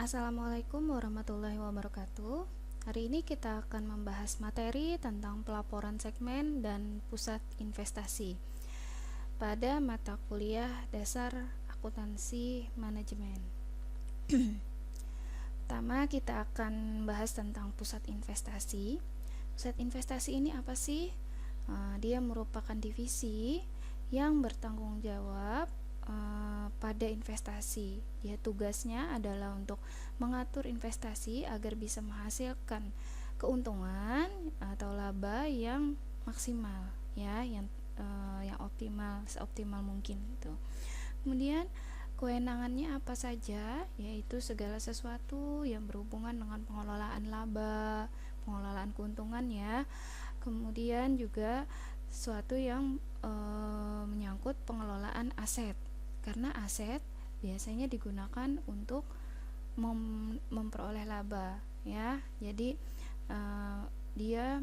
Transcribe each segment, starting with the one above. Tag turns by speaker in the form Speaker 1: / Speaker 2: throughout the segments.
Speaker 1: Assalamualaikum warahmatullahi wabarakatuh. Hari ini kita akan membahas materi tentang pelaporan segmen dan pusat investasi pada mata kuliah dasar akuntansi manajemen. Pertama, kita akan bahas tentang pusat investasi. Pusat investasi ini apa sih? Dia merupakan divisi yang bertanggung jawab pada investasi. Dia tugasnya adalah untuk mengatur investasi agar bisa menghasilkan keuntungan atau laba yang maksimal, ya, yang optimal, seoptimal mungkin gitu. Kemudian kewenangannya apa saja? Yaitu segala sesuatu yang berhubungan dengan pengelolaan laba, pengelolaan keuntungan, ya. Kemudian juga sesuatu yang menyangkut pengelolaan aset, karena aset biasanya digunakan untuk memperoleh laba, ya. Jadi dia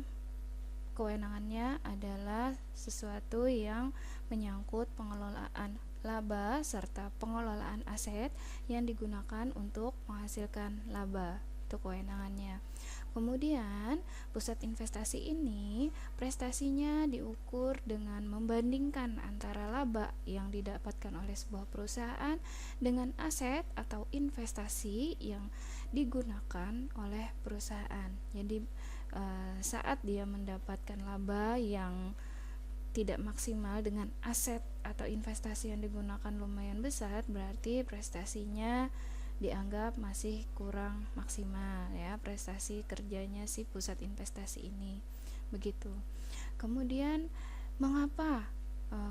Speaker 1: kewenangannya adalah sesuatu yang menyangkut pengelolaan laba serta pengelolaan aset yang digunakan untuk menghasilkan laba. Itu kewenangannya. Kemudian, pusat investasi ini prestasinya diukur dengan membandingkan antara laba yang didapatkan oleh sebuah perusahaan dengan aset atau investasi yang digunakan oleh perusahaan. Jadi, saat dia mendapatkan laba yang tidak maksimal dengan aset atau investasi yang digunakan lumayan besar, berarti prestasinya dianggap masih kurang maksimal, ya, prestasi kerjanya si pusat investasi ini. Begitu. Kemudian, mengapa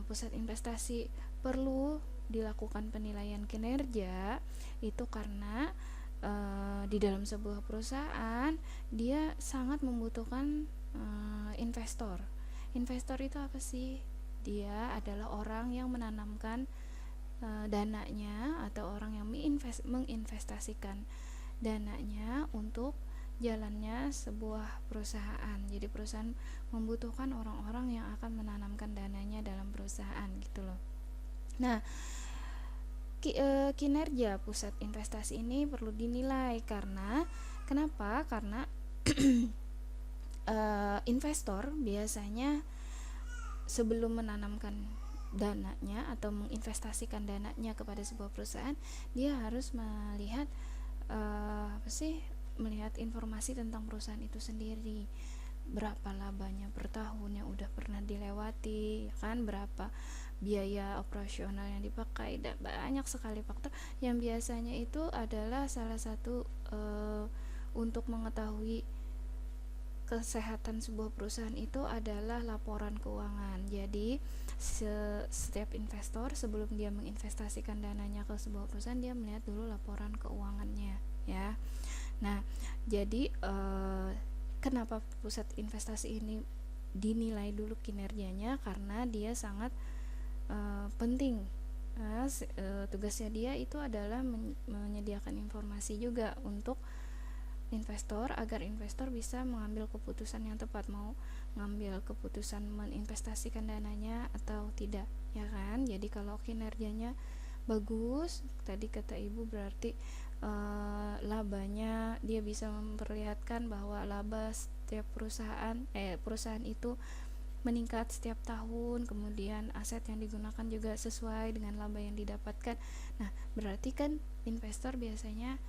Speaker 1: pusat investasi perlu dilakukan penilaian kinerja? Itu karena di dalam sebuah perusahaan dia sangat membutuhkan investor. Investor itu apa sih? Dia adalah orang yang menanamkan dananya atau orang yang menginvestasikan dananya untuk jalannya sebuah perusahaan. Jadi perusahaan membutuhkan orang-orang yang akan menanamkan dananya dalam perusahaan, gitu loh. Nah, kinerja pusat investasi ini perlu dinilai kenapa? Karena investor biasanya sebelum menanamkan dananya atau menginvestasikan dananya kepada sebuah perusahaan, dia harus melihat melihat informasi tentang perusahaan itu sendiri. Berapa labanya per tahun yang udah pernah dilewati, kan, berapa biaya operasional yang dipakai, dan banyak sekali faktor yang biasanya itu adalah salah satu untuk mengetahui kesehatan sebuah perusahaan itu adalah laporan keuangan. Jadi setiap investor sebelum dia menginvestasikan dananya ke sebuah perusahaan, dia melihat dulu laporan keuangannya, ya. Nah, jadi kenapa pusat investasi ini dinilai dulu kinerjanya? Karena dia sangat penting. Tugasnya dia itu adalah menyediakan informasi juga untuk investor agar investor bisa mengambil keputusan yang tepat, mau ngambil keputusan menginvestasikan dananya atau tidak, ya kan. Jadi kalau kinerjanya bagus, tadi kata ibu, berarti labanya dia bisa memperlihatkan bahwa laba setiap perusahaan itu meningkat setiap tahun, kemudian aset yang digunakan juga sesuai dengan laba yang didapatkan. Nah, berarti kan investor biasanya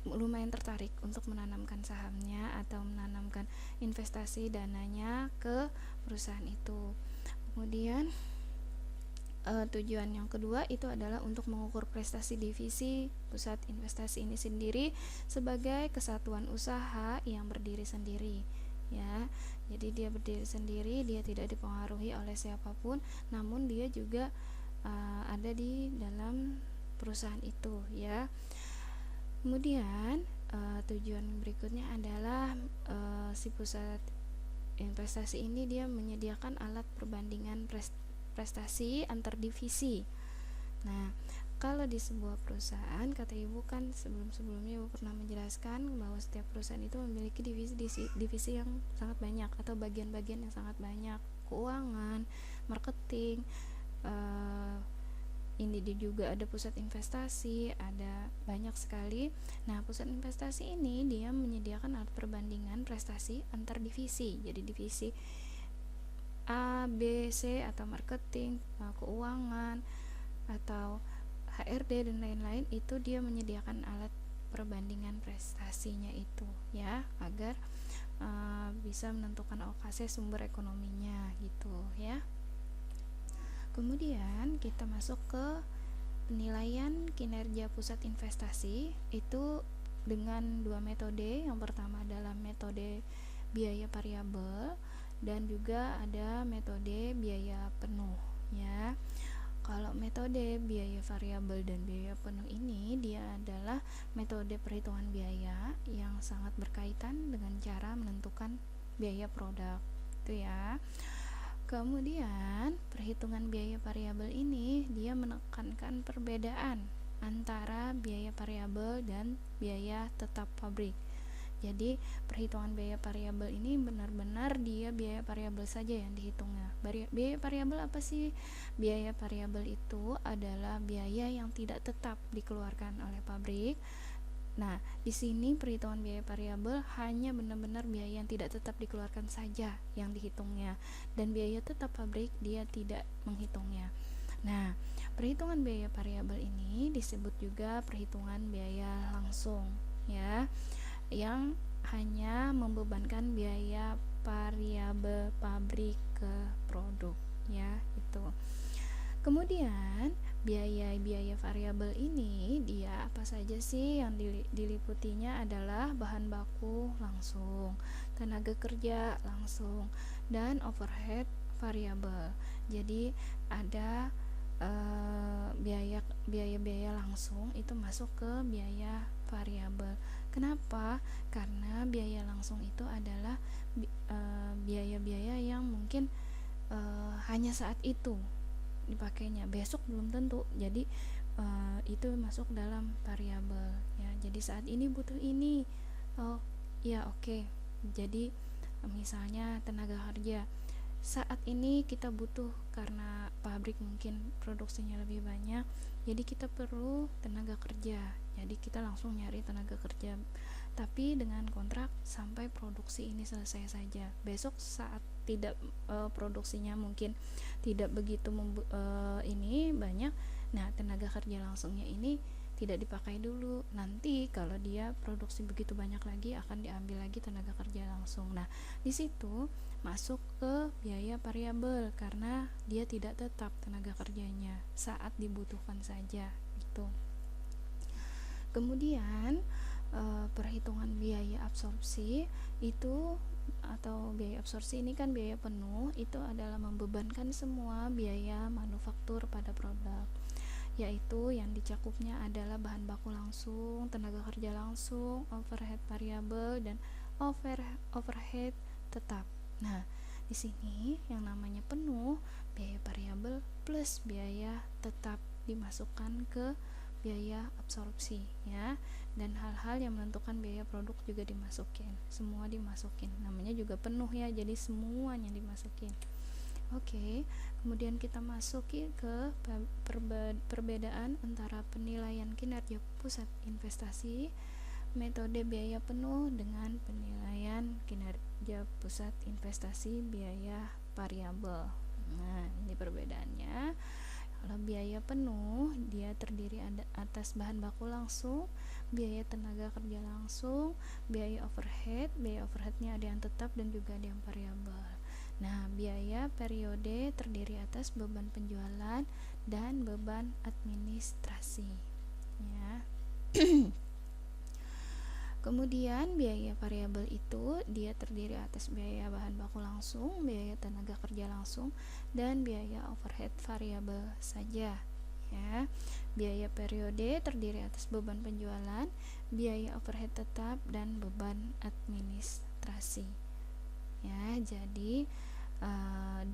Speaker 1: lumayan tertarik untuk menanamkan sahamnya atau menanamkan investasi dananya ke perusahaan itu. Kemudian tujuan yang kedua itu adalah untuk mengukur prestasi divisi pusat investasi ini sendiri sebagai kesatuan usaha yang berdiri sendiri, ya. Jadi dia berdiri sendiri, dia tidak dipengaruhi oleh siapapun, namun dia juga ada di dalam perusahaan itu, ya. Kemudian tujuan berikutnya adalah si pusat investasi ini dia menyediakan alat perbandingan prestasi antar divisi. Nah, kalau di sebuah perusahaan, kata ibu kan sebelumnya ibu pernah menjelaskan bahwa setiap perusahaan itu memiliki divisi yang sangat banyak atau bagian-bagian yang sangat banyak, keuangan, marketing, ini juga ada pusat investasi, ada banyak sekali. Nah, pusat investasi ini dia menyediakan alat perbandingan prestasi antar divisi. Jadi divisi A, B, C atau marketing, keuangan atau HRD dan lain-lain, itu dia menyediakan alat perbandingan prestasinya itu ya, agar bisa menentukan alokasi sumber ekonominya gitu ya. Kemudian kita masuk ke penilaian kinerja pusat investasi itu dengan dua metode. Yang pertama adalah metode biaya variabel dan juga ada metode biaya penuh ya. Kalau metode biaya variabel dan biaya penuh ini dia adalah metode perhitungan biaya yang sangat berkaitan dengan cara menentukan biaya produk itu ya. Kemudian perhitungan biaya variabel ini dia menekankan perbedaan antara biaya variabel dan biaya tetap pabrik. Jadi perhitungan biaya variabel ini benar-benar dia biaya variabel saja yang dihitungnya. Biaya variabel apa sih? Biaya variabel itu adalah biaya yang tidak tetap dikeluarkan oleh pabrik. Nah, di sini perhitungan biaya variabel hanya benar-benar biaya yang tidak tetap dikeluarkan saja yang dihitungnya, dan biaya tetap pabrik dia tidak menghitungnya. Nah, perhitungan biaya variabel ini disebut juga perhitungan biaya langsung ya, yang hanya membebankan biaya variabel pabrik ke produk ya itu. Kemudian biaya-biaya variabel ini dia apa saja sih? Yang diliputinya adalah bahan baku langsung, tenaga kerja langsung, dan overhead variabel. Jadi ada biaya langsung itu masuk ke biaya variabel. Kenapa? Karena biaya langsung itu adalah biaya-biaya yang mungkin hanya saat itu dipakainya, besok belum tentu. Jadi itu masuk dalam variabel ya. Jadi saat ini butuh ini, oh ya oke. Jadi misalnya tenaga kerja, saat ini kita butuh karena pabrik mungkin produksinya lebih banyak, jadi kita perlu tenaga kerja, jadi kita langsung nyari tenaga kerja, tapi dengan kontrak sampai produksi ini selesai saja. Besok saat tidak produksinya mungkin tidak begitu ini banyak, nah tenaga kerja langsungnya ini tidak dipakai dulu, nanti kalau dia produksi begitu banyak lagi akan diambil lagi tenaga kerja langsung. Nah di situ masuk ke biaya variabel karena dia tidak tetap tenaga kerjanya, saat dibutuhkan saja gitu. Kemudian perhitungan biaya absorpsi itu, atau biaya absorpsi ini kan biaya penuh, itu adalah membebankan semua biaya manufaktur pada produk, yaitu yang dicakupnya adalah bahan baku langsung, tenaga kerja langsung, overhead variabel, dan overhead tetap. Nah, di sini yang namanya penuh, biaya variabel plus biaya tetap dimasukkan ke biaya absorpsi ya, dan hal-hal yang menentukan biaya produk juga dimasukin, semua dimasukin, namanya juga penuh ya, jadi semuanya dimasukin. Oke, kemudian kita masuki ke perbedaan antara penilaian kinerja pusat investasi, metode biaya penuh dengan penilaian kinerja pusat investasi biaya variabel. Nah, ini perbedaannya. Kalau biaya penuh dia terdiri atas bahan baku langsung, biaya tenaga kerja langsung, biaya overheadnya ada yang tetap dan juga ada yang variabel. Nah, biaya periode terdiri atas beban penjualan dan beban administrasi ya. Kemudian biaya variabel itu dia terdiri atas biaya bahan baku langsung, biaya tenaga kerja langsung, dan biaya overhead variabel saja ya. Biaya periode terdiri atas beban penjualan, biaya overhead tetap, dan beban administrasi ya. Jadi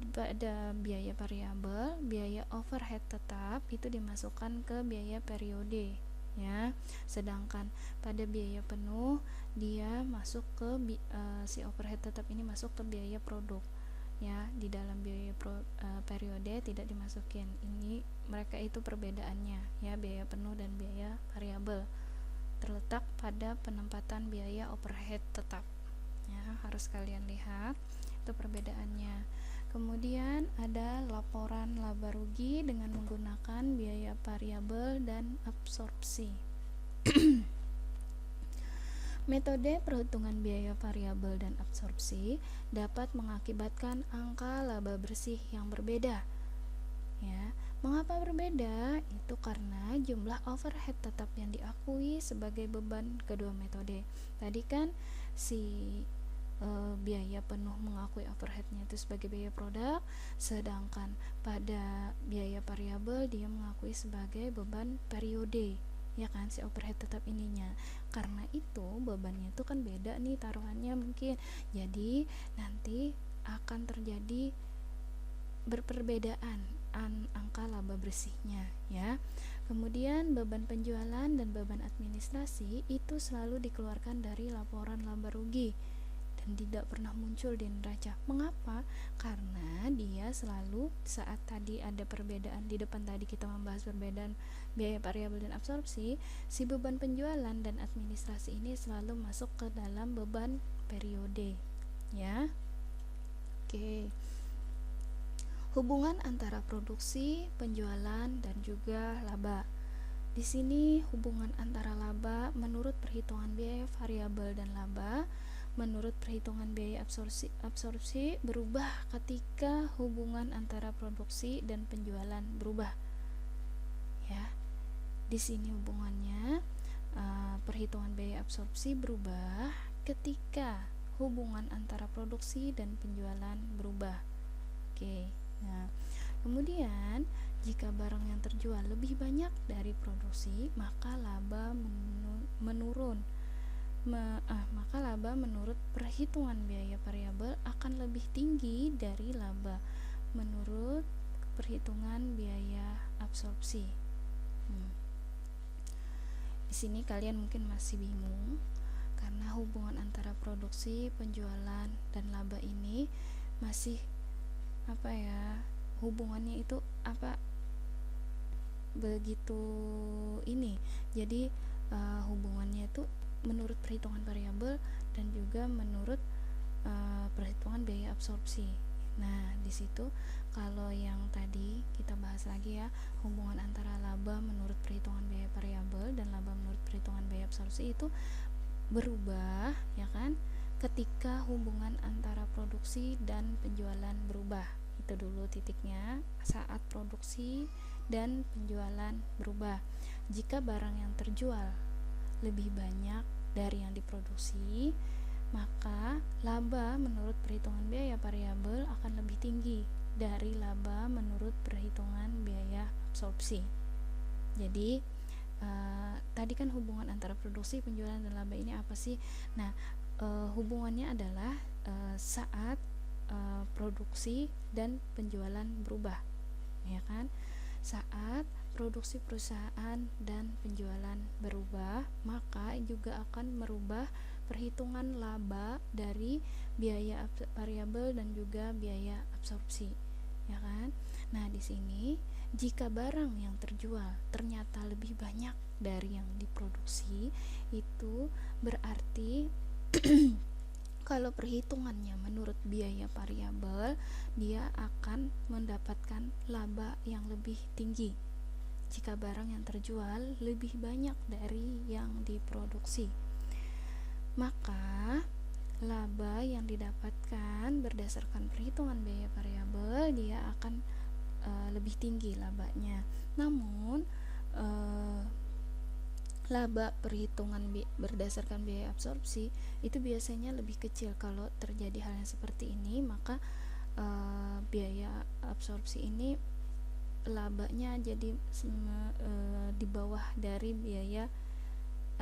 Speaker 1: pada biaya variabel, biaya overhead tetap itu dimasukkan ke biaya periode ya, sedangkan pada biaya penuh dia masuk ke si overhead tetap ini masuk ke biaya produk ya, di dalam biaya periode tidak dimasukin. Ini mereka itu perbedaannya ya, biaya penuh dan biaya variabel terletak pada penempatan biaya overhead tetap ya, harus kalian lihat itu perbedaannya. Kemudian ada laporan laba rugi dengan menggunakan biaya variabel dan absorpsi. Metode perhitungan biaya variabel dan absorpsi dapat mengakibatkan angka laba bersih yang berbeda. Ya, mengapa berbeda? Itu karena jumlah overhead tetap yang diakui sebagai beban kedua metode. Tadi kan si biaya penuh mengakui overheadnya itu sebagai biaya produk, sedangkan pada biaya variabel dia mengakui sebagai beban periode, ya kan, si overhead tetap ininya. Karena itu bebannya itu kan beda nih taruhannya mungkin, jadi nanti akan terjadi berperbedaan angka laba bersihnya ya. Kemudian beban penjualan dan beban administrasi itu selalu dikeluarkan dari laporan laba rugi dan tidak pernah muncul di neraca. Mengapa? Karena dia selalu, saat tadi ada perbedaan di depan, tadi kita membahas perbedaan biaya variabel dan absorpsi, si beban penjualan dan administrasi ini selalu masuk ke dalam beban periode ya. Oke. Hubungan antara produksi, penjualan, dan juga laba. Di sini hubungan antara laba menurut perhitungan biaya variabel dan laba menurut perhitungan biaya absorpsi berubah ketika hubungan antara produksi dan penjualan berubah. Ya, di sini hubungannya perhitungan biaya absorpsi berubah ketika hubungan antara produksi dan penjualan berubah. Oke. Nah, kemudian jika barang yang terjual lebih banyak dari produksi, maka laba menurun. Maka laba menurut perhitungan biaya variabel akan lebih tinggi dari laba menurut perhitungan biaya absorpsi. Di sini kalian mungkin masih bingung karena hubungan antara produksi, penjualan, dan laba ini masih hubungannya itu begitu ini. Jadi hubungannya itu menurut perhitungan variabel dan juga menurut perhitungan biaya absorpsi. Nah, di situ kalau yang tadi kita bahas lagi ya, hubungan antara laba menurut perhitungan biaya variabel dan laba menurut perhitungan biaya absorpsi itu berubah ya kan, ketika hubungan antara produksi dan penjualan berubah. Itu dulu titiknya, saat produksi dan penjualan berubah. Jika barang yang terjual lebih banyak dari yang diproduksi, maka laba menurut perhitungan biaya variabel akan lebih tinggi dari laba menurut perhitungan biaya absorpsi. Jadi tadi kan hubungan antara produksi, penjualan, dan laba ini apa sih? Nah, hubungannya adalah saat produksi dan penjualan berubah, ya kan? Saat produksi perusahaan dan penjualan berubah, maka juga akan merubah perhitungan laba dari biaya variabel dan juga biaya absorpsi, ya kan? Nah, di sini jika barang yang terjual ternyata lebih banyak dari yang diproduksi, itu berarti kalau perhitungannya menurut biaya variabel, dia akan mendapatkan laba yang lebih tinggi jika barang yang terjual lebih banyak dari yang diproduksi. Maka laba yang didapatkan berdasarkan perhitungan biaya variabel, dia akan lebih tinggi labanya. Namun laba perhitungan berdasarkan biaya absorpsi itu biasanya lebih kecil. Kalau terjadi hal yang seperti ini, maka biaya absorpsi ini labanya jadi di bawah dari biaya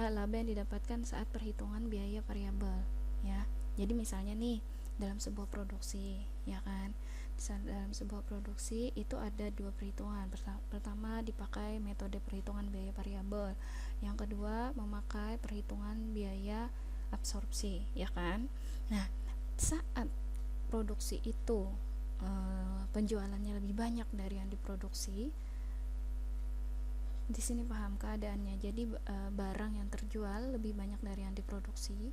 Speaker 1: laba yang didapatkan saat perhitungan biaya variabel ya. Jadi misalnya nih, dalam sebuah produksi, ya kan, dalam sebuah produksi itu ada dua perhitungan. Pertama dipakai metode perhitungan biaya variabel, yang kedua memakai perhitungan biaya absorpsi, ya kan. Nah, saat produksi itu penjualannya lebih banyak dari yang diproduksi. Di sini paham keadaannya. Jadi barang yang terjual lebih banyak dari yang diproduksi.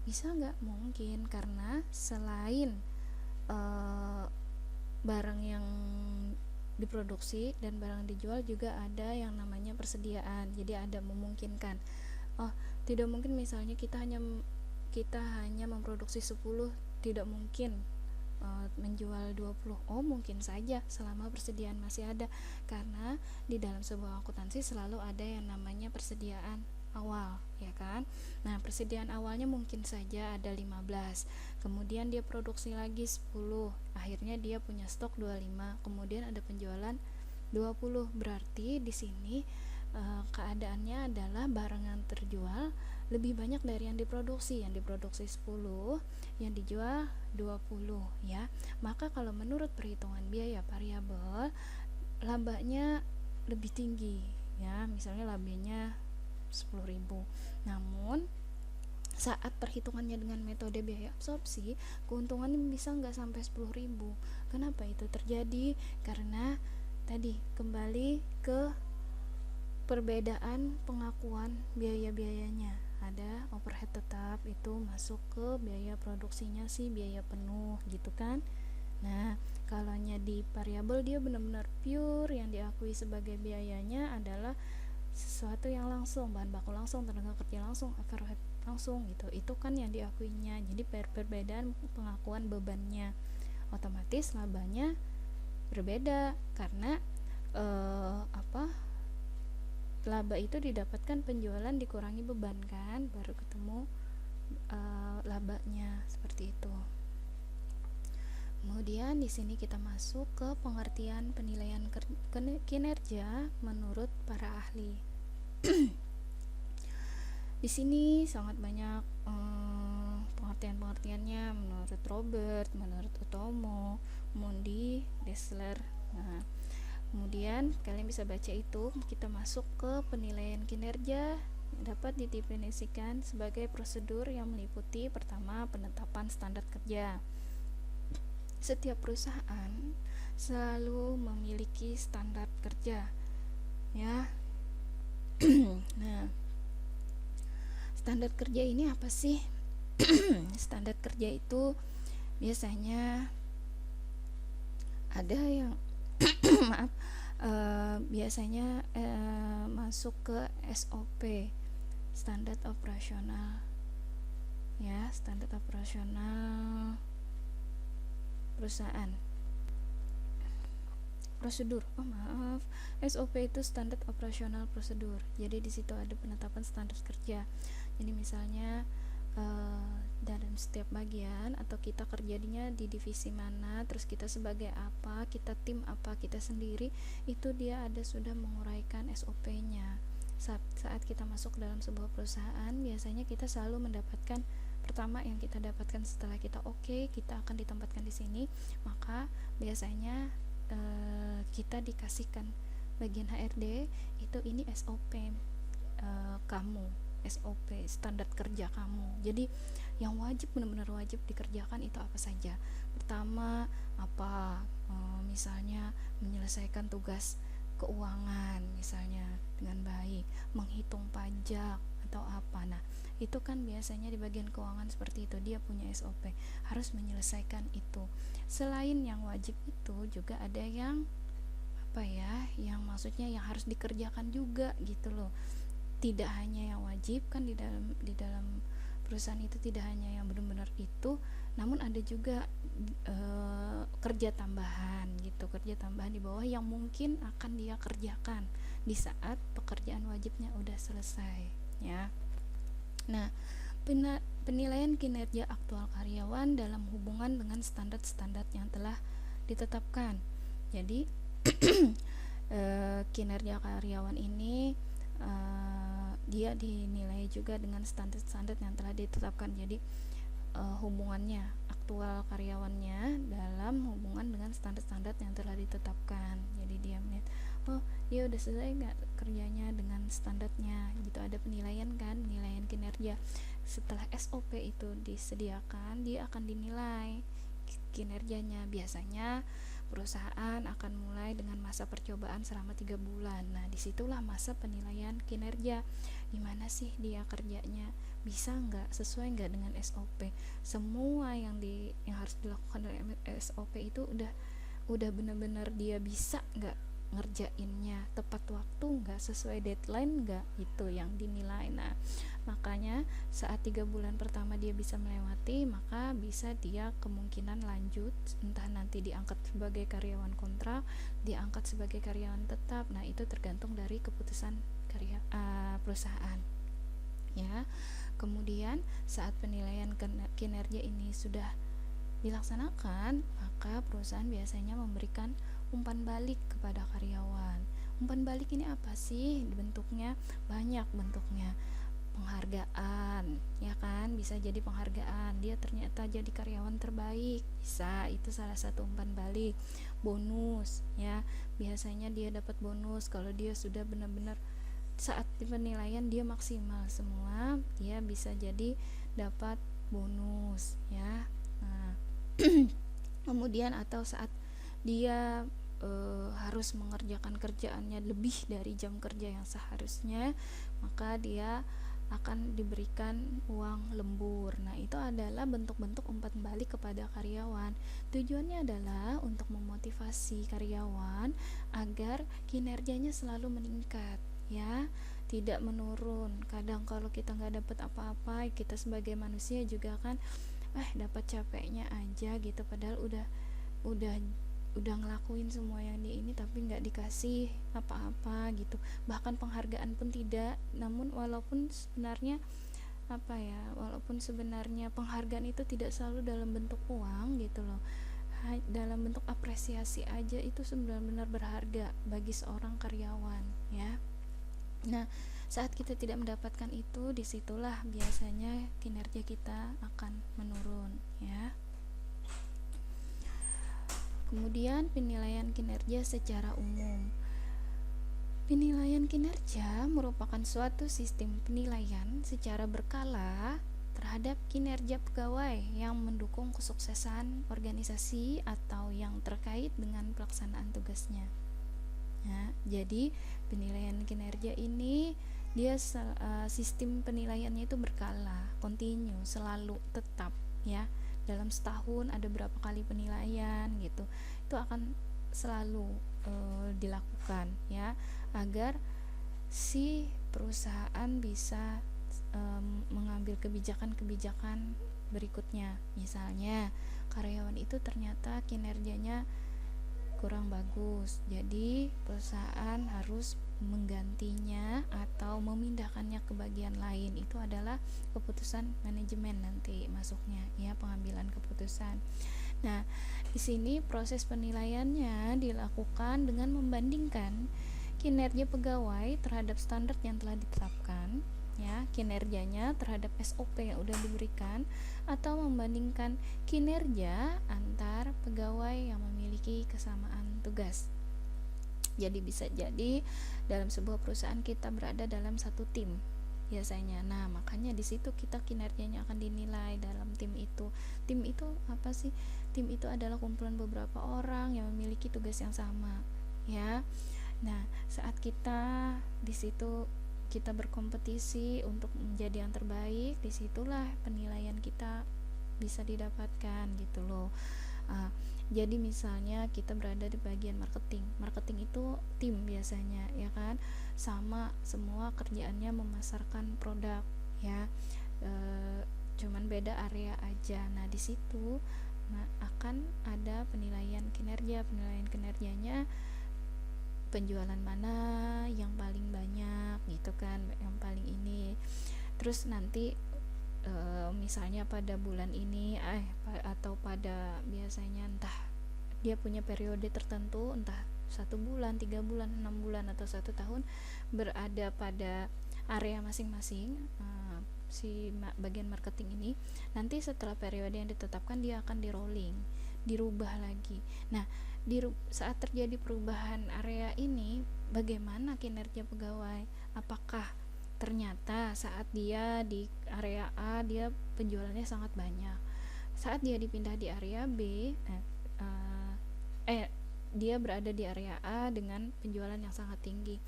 Speaker 1: Bisa nggak? Mungkin, karena selain barang yang diproduksi dan barang dijual juga ada yang namanya persediaan. Jadi ada memungkinkan. Oh, tidak mungkin misalnya kita hanya memproduksi 10, tidak mungkin menjual 20. Oh, mungkin saja selama persediaan masih ada, karena di dalam sebuah akuntansi selalu ada yang namanya persediaan awal, ya kan? Nah, persediaan awalnya mungkin saja ada 15, kemudian dia produksi lagi 10, akhirnya dia punya stok 25, kemudian ada penjualan 20. Berarti di sini keadaannya adalah barang yang terjual lebih banyak dari yang diproduksi 10, yang dijual 20, ya. Maka kalau menurut perhitungan biaya variabel, labanya lebih tinggi, ya. Misalnya labanya 10.000. Namun saat perhitungannya dengan metode biaya absorpsi, keuntungannya bisa nggak sampai 10.000. Kenapa itu terjadi? Karena tadi kembali ke perbedaan pengakuan biaya-biayanya. Ada overhead tetap, itu masuk ke biaya produksinya sih biaya penuh gitu kan. Nah, kalau di variabel dia benar-benar pure, yang diakui sebagai biayanya adalah sesuatu yang langsung, bahan baku langsung, tenaga kerja langsung, overhead langsung gitu. Itu kan yang diakuinya. Jadi perbedaan pengakuan bebannya, otomatis labanya berbeda karena laba itu didapatkan penjualan dikurangi beban kan, baru ketemu labanya, seperti itu. Kemudian di sini kita masuk ke pengertian penilaian kinerja menurut para ahli. Di sini sangat banyak pengertian-pengertiannya menurut Robert, menurut Otomo, Mundi, Dessler. Nah, kemudian kalian bisa baca itu. Kita masuk ke penilaian kinerja, dapat didefinisikan sebagai prosedur yang meliputi pertama penetapan standar kerja. Setiap perusahaan selalu memiliki standar kerja, ya. Nah, standar kerja ini apa sih? Standar kerja itu biasanya ada yang maaf, biasanya masuk ke SOP, standar operasional, ya, standar operasional perusahaan. Prosedur, SOP itu standar operasional prosedur. Jadi di situ ada penetapan standar kerja. Jadi misalnya dalam setiap bagian atau kita kerjanya di divisi mana, terus kita sebagai apa, kita tim apa, kita sendiri, itu dia ada sudah menguraikan SOP-nya. Saat kita masuk dalam sebuah perusahaan, biasanya kita selalu mendapatkan, pertama yang kita dapatkan setelah kita kita akan ditempatkan di sini, maka biasanya kita dikasihkan bagian HRD itu, ini SOP kamu, SOP standar kerja kamu. Jadi yang wajib, benar-benar wajib dikerjakan itu apa saja. Pertama apa, misalnya menyelesaikan tugas keuangan misalnya dengan baik, menghitung pajak atau apa. Nah, itu kan biasanya di bagian keuangan seperti itu, dia punya SOP, harus menyelesaikan itu. Selain yang wajib itu juga ada yang yang maksudnya yang harus dikerjakan juga gitu loh. Tidak hanya yang wajib kan, di dalam perusahaan itu tidak hanya yang benar-benar itu, namun ada juga kerja tambahan gitu, kerja tambahan di bawah yang mungkin akan dia kerjakan di saat pekerjaan wajibnya udah selesai, ya. Nah, penilaian kinerja aktual karyawan dalam hubungan dengan standar-standar yang telah ditetapkan. Jadi kinerja karyawan ini dia dinilai juga dengan standar-standar yang telah ditetapkan. Jadi hubungannya aktual karyawannya dalam hubungan dengan standar-standar yang telah ditetapkan. Jadi dia melihat, oh dia udah selesai nggak kerjanya dengan standarnya gitu. Ada penilaian kan, penilaian kinerja. Setelah SOP itu disediakan, dia akan dinilai kinerjanya. Biasanya perusahaan akan mulai dengan masa percobaan selama 3 bulan. Nah, disitulah masa penilaian kinerja. Gimana sih dia kerjanya? Bisa nggak? Sesuai nggak dengan SOP? Semua yang harus dilakukan dalam SOP itu udah benar-benar dia bisa nggak ngerjainnya, tepat waktu nggak, sesuai deadline nggak, itu yang dinilai. Nah, makanya saat 3 bulan pertama dia bisa melewati, maka bisa dia kemungkinan lanjut, entah nanti diangkat sebagai karyawan kontrak, diangkat sebagai karyawan tetap. Nah, itu tergantung dari keputusan perusahaan ya. Kemudian saat penilaian kinerja ini sudah dilaksanakan, maka perusahaan biasanya memberikan umpan balik kepada karyawan. Umpan balik ini apa sih? Bentuknya banyak bentuknya. Penghargaan, ya kan? Bisa jadi penghargaan. Dia ternyata jadi karyawan terbaik. Bisa, itu salah satu umpan balik. Bonus, ya. Biasanya dia dapat bonus kalau dia sudah benar-benar saat penilaian dia maksimal semua, dia bisa jadi dapat bonus, ya. Nah, kemudian atau saat dia harus mengerjakan kerjaannya lebih dari jam kerja yang seharusnya, maka dia akan diberikan uang lembur. Nah, itu adalah bentuk-bentuk umpan balik kepada karyawan. Tujuannya adalah untuk memotivasi karyawan agar kinerjanya selalu meningkat, ya, tidak menurun. Kadang kalau kita nggak dapat apa-apa, kita sebagai manusia juga kan dapat capeknya aja gitu, padahal udah ngelakuin semua yang di ini tapi nggak dikasih apa-apa gitu, bahkan penghargaan pun tidak. Namun walaupun sebenarnya penghargaan itu tidak selalu dalam bentuk uang gitu loh, dalam bentuk apresiasi aja itu benar-benar berharga bagi seorang karyawan, ya. Nah, saat kita tidak mendapatkan itu, disitulah biasanya kinerja kita akan menurun, ya. Kemudian penilaian kinerja secara umum. Penilaian kinerja merupakan suatu sistem penilaian secara berkala terhadap kinerja pegawai yang mendukung kesuksesan organisasi atau yang terkait dengan pelaksanaan tugasnya. Nah, jadi penilaian kinerja ini dia sistem penilaiannya itu berkala, kontinu, selalu, tetap, ya. Dalam setahun ada berapa kali penilaian gitu, itu akan selalu dilakukan, ya, agar si perusahaan bisa mengambil kebijakan-kebijakan berikutnya. Misalnya karyawan itu ternyata kinerjanya kurang bagus, jadi perusahaan harus menggantinya atau memindahkannya ke bagian lain. Itu adalah keputusan manajemen nanti masuknya, ya, pengambilan keputusan. Nah, di sini proses penilaiannya dilakukan dengan membandingkan kinerja pegawai terhadap standar yang telah ditetapkan, ya, kinerjanya terhadap SOP yang sudah diberikan, atau membandingkan kinerja antar pegawai yang memiliki kesamaan tugas. Jadi bisa jadi dalam sebuah perusahaan kita berada dalam satu tim biasanya. Nah, makanya di situ kita kinerjanya akan dinilai dalam tim itu. Tim itu apa sih? Tim itu adalah kumpulan beberapa orang yang memiliki tugas yang sama, ya. Nah, saat kita di situ kita berkompetisi untuk menjadi yang terbaik, disitulah penilaian kita bisa didapatkan gitu loh. Jadi misalnya kita berada di bagian marketing itu tim biasanya, ya kan, sama semua kerjaannya memasarkan produk, ya, cuman beda area aja. Nah, di situ akan ada penilaian kinerjanya, penjualan mana yang paling banyak gitu kan, yang paling ini. Terus nanti misalnya pada bulan ini atau pada biasanya entah dia punya periode tertentu, entah 1 bulan, 3 bulan, 6 bulan atau 1 tahun, berada pada area masing-masing. Si bagian marketing ini nanti setelah periode yang ditetapkan dia akan dirubah lagi. Nah, saat terjadi perubahan area ini, bagaimana kinerja pegawai? Apakah ternyata saat dia di area A dia penjualannya sangat banyak, saat dia dipindah di area B, dia berada di area A dengan penjualan yang sangat tinggi.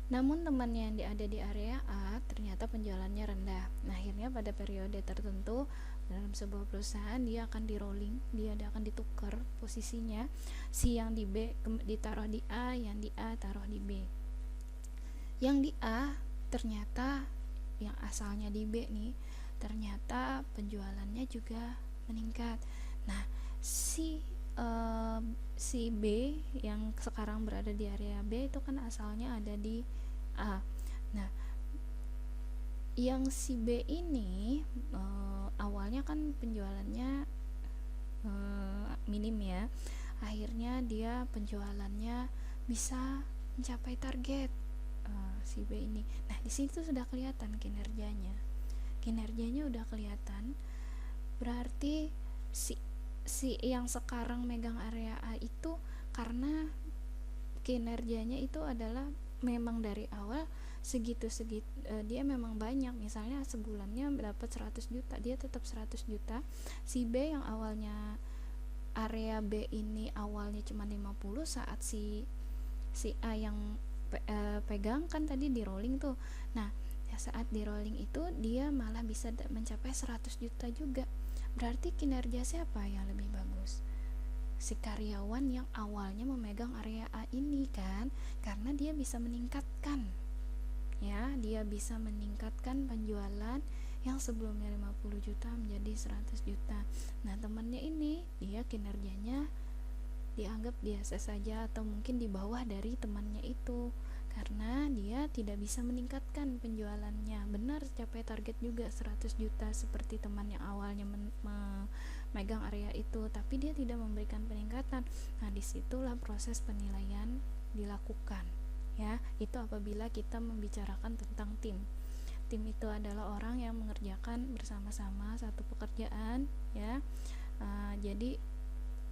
Speaker 1: Namun temannya yang ada di area A ternyata penjualannya rendah. Nah, akhirnya pada periode tertentu dalam sebuah perusahaan dia akan di rolling, dia akan ditukar posisinya. Si yang di B ditaruh di A, yang di A taruh di B. Yang di A ternyata yang asalnya di B nih, ternyata penjualannya juga meningkat. Nah, si B yang sekarang berada di area B itu kan asalnya ada di A. Nah, yang si B ini awalnya kan penjualannya minim ya. Akhirnya dia penjualannya bisa mencapai target si B ini. Nah, di situ sudah kelihatan kinerjanya. Kinerjanya udah kelihatan. Berarti si yang sekarang megang area A itu karena kinerjanya itu adalah memang dari awal segitu dia memang banyak, misalnya sebulannya dapat 100 juta, dia tetap 100 juta. Si B yang awalnya area B ini awalnya cuma 50, saat si A yang pegang kan tadi di rolling tuh. Nah, saat di rolling itu dia malah bisa mencapai 100 juta juga. Berarti kinerja siapa yang lebih bagus? Si karyawan yang awalnya memegang area A ini kan, karena dia bisa meningkatkan dia bisa meningkatkan penjualan yang sebelumnya 50 juta menjadi 100 juta. Nah, temannya ini dia kinerjanya dianggap biasa saja atau mungkin di bawah dari temannya itu, karena dia tidak bisa meningkatkan penjualannya. Benar capai target juga 100 juta seperti teman yang awalnya megang area itu, tapi dia tidak memberikan peningkatan. Nah, disitulah proses penilaian dilakukan ya. Itu apabila kita membicarakan tentang tim itu adalah orang yang mengerjakan bersama-sama satu pekerjaan ya. Jadi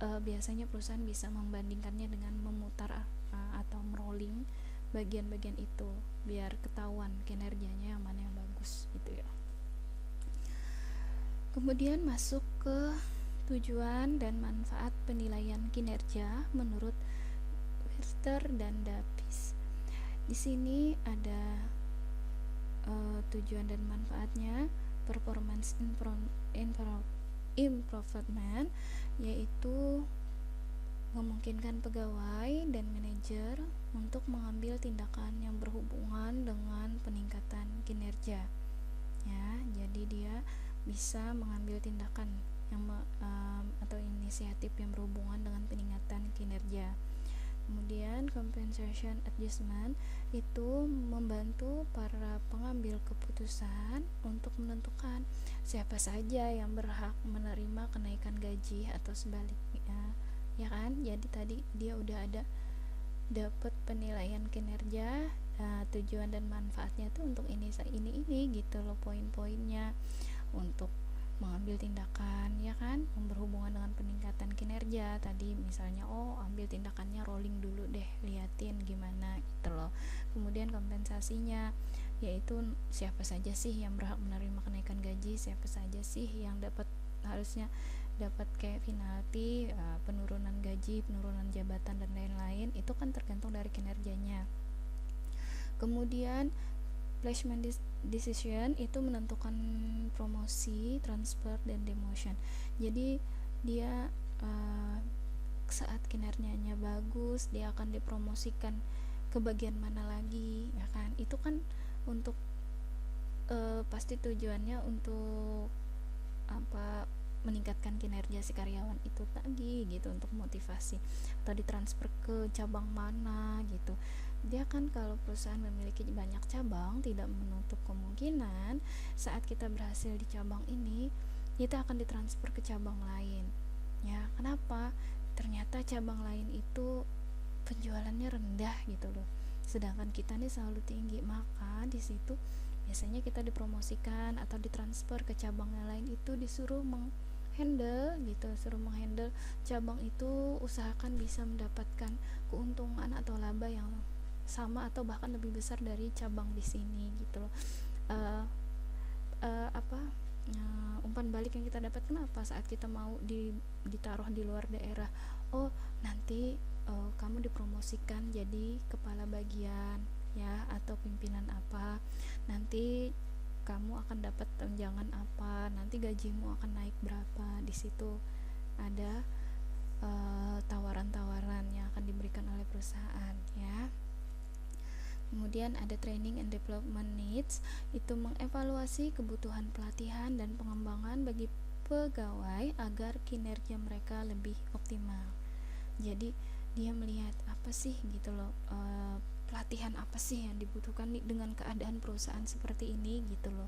Speaker 1: biasanya perusahaan bisa membandingkannya dengan memutar atau merolling bagian-bagian itu biar ketahuan kinerjanya yang mana yang bagus gitu ya. Kemudian masuk ke tujuan dan manfaat penilaian kinerja menurut Webster dan Davis. Di sini ada tujuan dan manfaatnya. Performance improvement yaitu memungkinkan pegawai dan manajer untuk mengambil tindakan yang berhubungan dengan peningkatan kinerja ya. Jadi dia bisa mengambil tindakan yang atau inisiatif yang berhubungan dengan peningkatan kinerja. Kemudian compensation adjustment itu membantu para pengambil keputusan untuk menentukan siapa saja yang berhak menerima kenaikan gaji atau sebaliknya ya kan. Jadi tadi dia udah ada dapat penilaian kinerja, tujuan dan manfaatnya tuh untuk ini gitu loh poin-poinnya, untuk mengambil tindakan ya kan yang berhubungan dengan peningkatan kinerja tadi, misalnya ambil tindakannya rolling dulu deh, liatin gimana gitu loh. Kemudian kompensasinya yaitu siapa saja sih yang berhak menerima kenaikan gaji, siapa saja sih yang harusnya dapat kayak penalti, penurunan gaji, penurunan jabatan dan lain-lain, itu kan tergantung dari kinerjanya. Kemudian placement decision itu menentukan promosi, transfer, dan demotion. Jadi dia saat kinerjanya bagus dia akan dipromosikan ke bagian mana lagi ya kan. Itu kan untuk pasti tujuannya untuk meningkatkan kinerja si karyawan itu tadi gitu, untuk motivasi, atau ditransfer ke cabang mana gitu. Dia kan kalau perusahaan memiliki banyak cabang, tidak menutup kemungkinan saat kita berhasil di cabang ini kita akan ditransfer ke cabang lain ya. Kenapa? Ternyata cabang lain itu penjualannya rendah gitu loh, sedangkan kita nih selalu tinggi, maka di situ biasanya kita dipromosikan atau ditransfer ke cabang yang lain, itu disuruh suruh menghandle cabang itu, usahakan bisa mendapatkan keuntungan atau laba yang sama atau bahkan lebih besar dari cabang di sini gitu loh. Umpan balik feedback yang kita dapat, kenapa saat kita mau ditaruh di luar daerah, oh nanti kamu dipromosikan jadi kepala bagian ya, atau pimpinan apa, nanti kamu akan dapat tunjangan apa, nanti gajimu akan naik berapa. Di situ ada tawaran-tawaran yang akan diberikan oleh perusahaan ya. Kemudian ada training and development needs, itu mengevaluasi kebutuhan pelatihan dan pengembangan bagi pegawai agar kinerja mereka lebih optimal. Jadi dia melihat apa sih gitu loh, pelatihan apa sih yang dibutuhkan dengan keadaan perusahaan seperti ini gitu loh,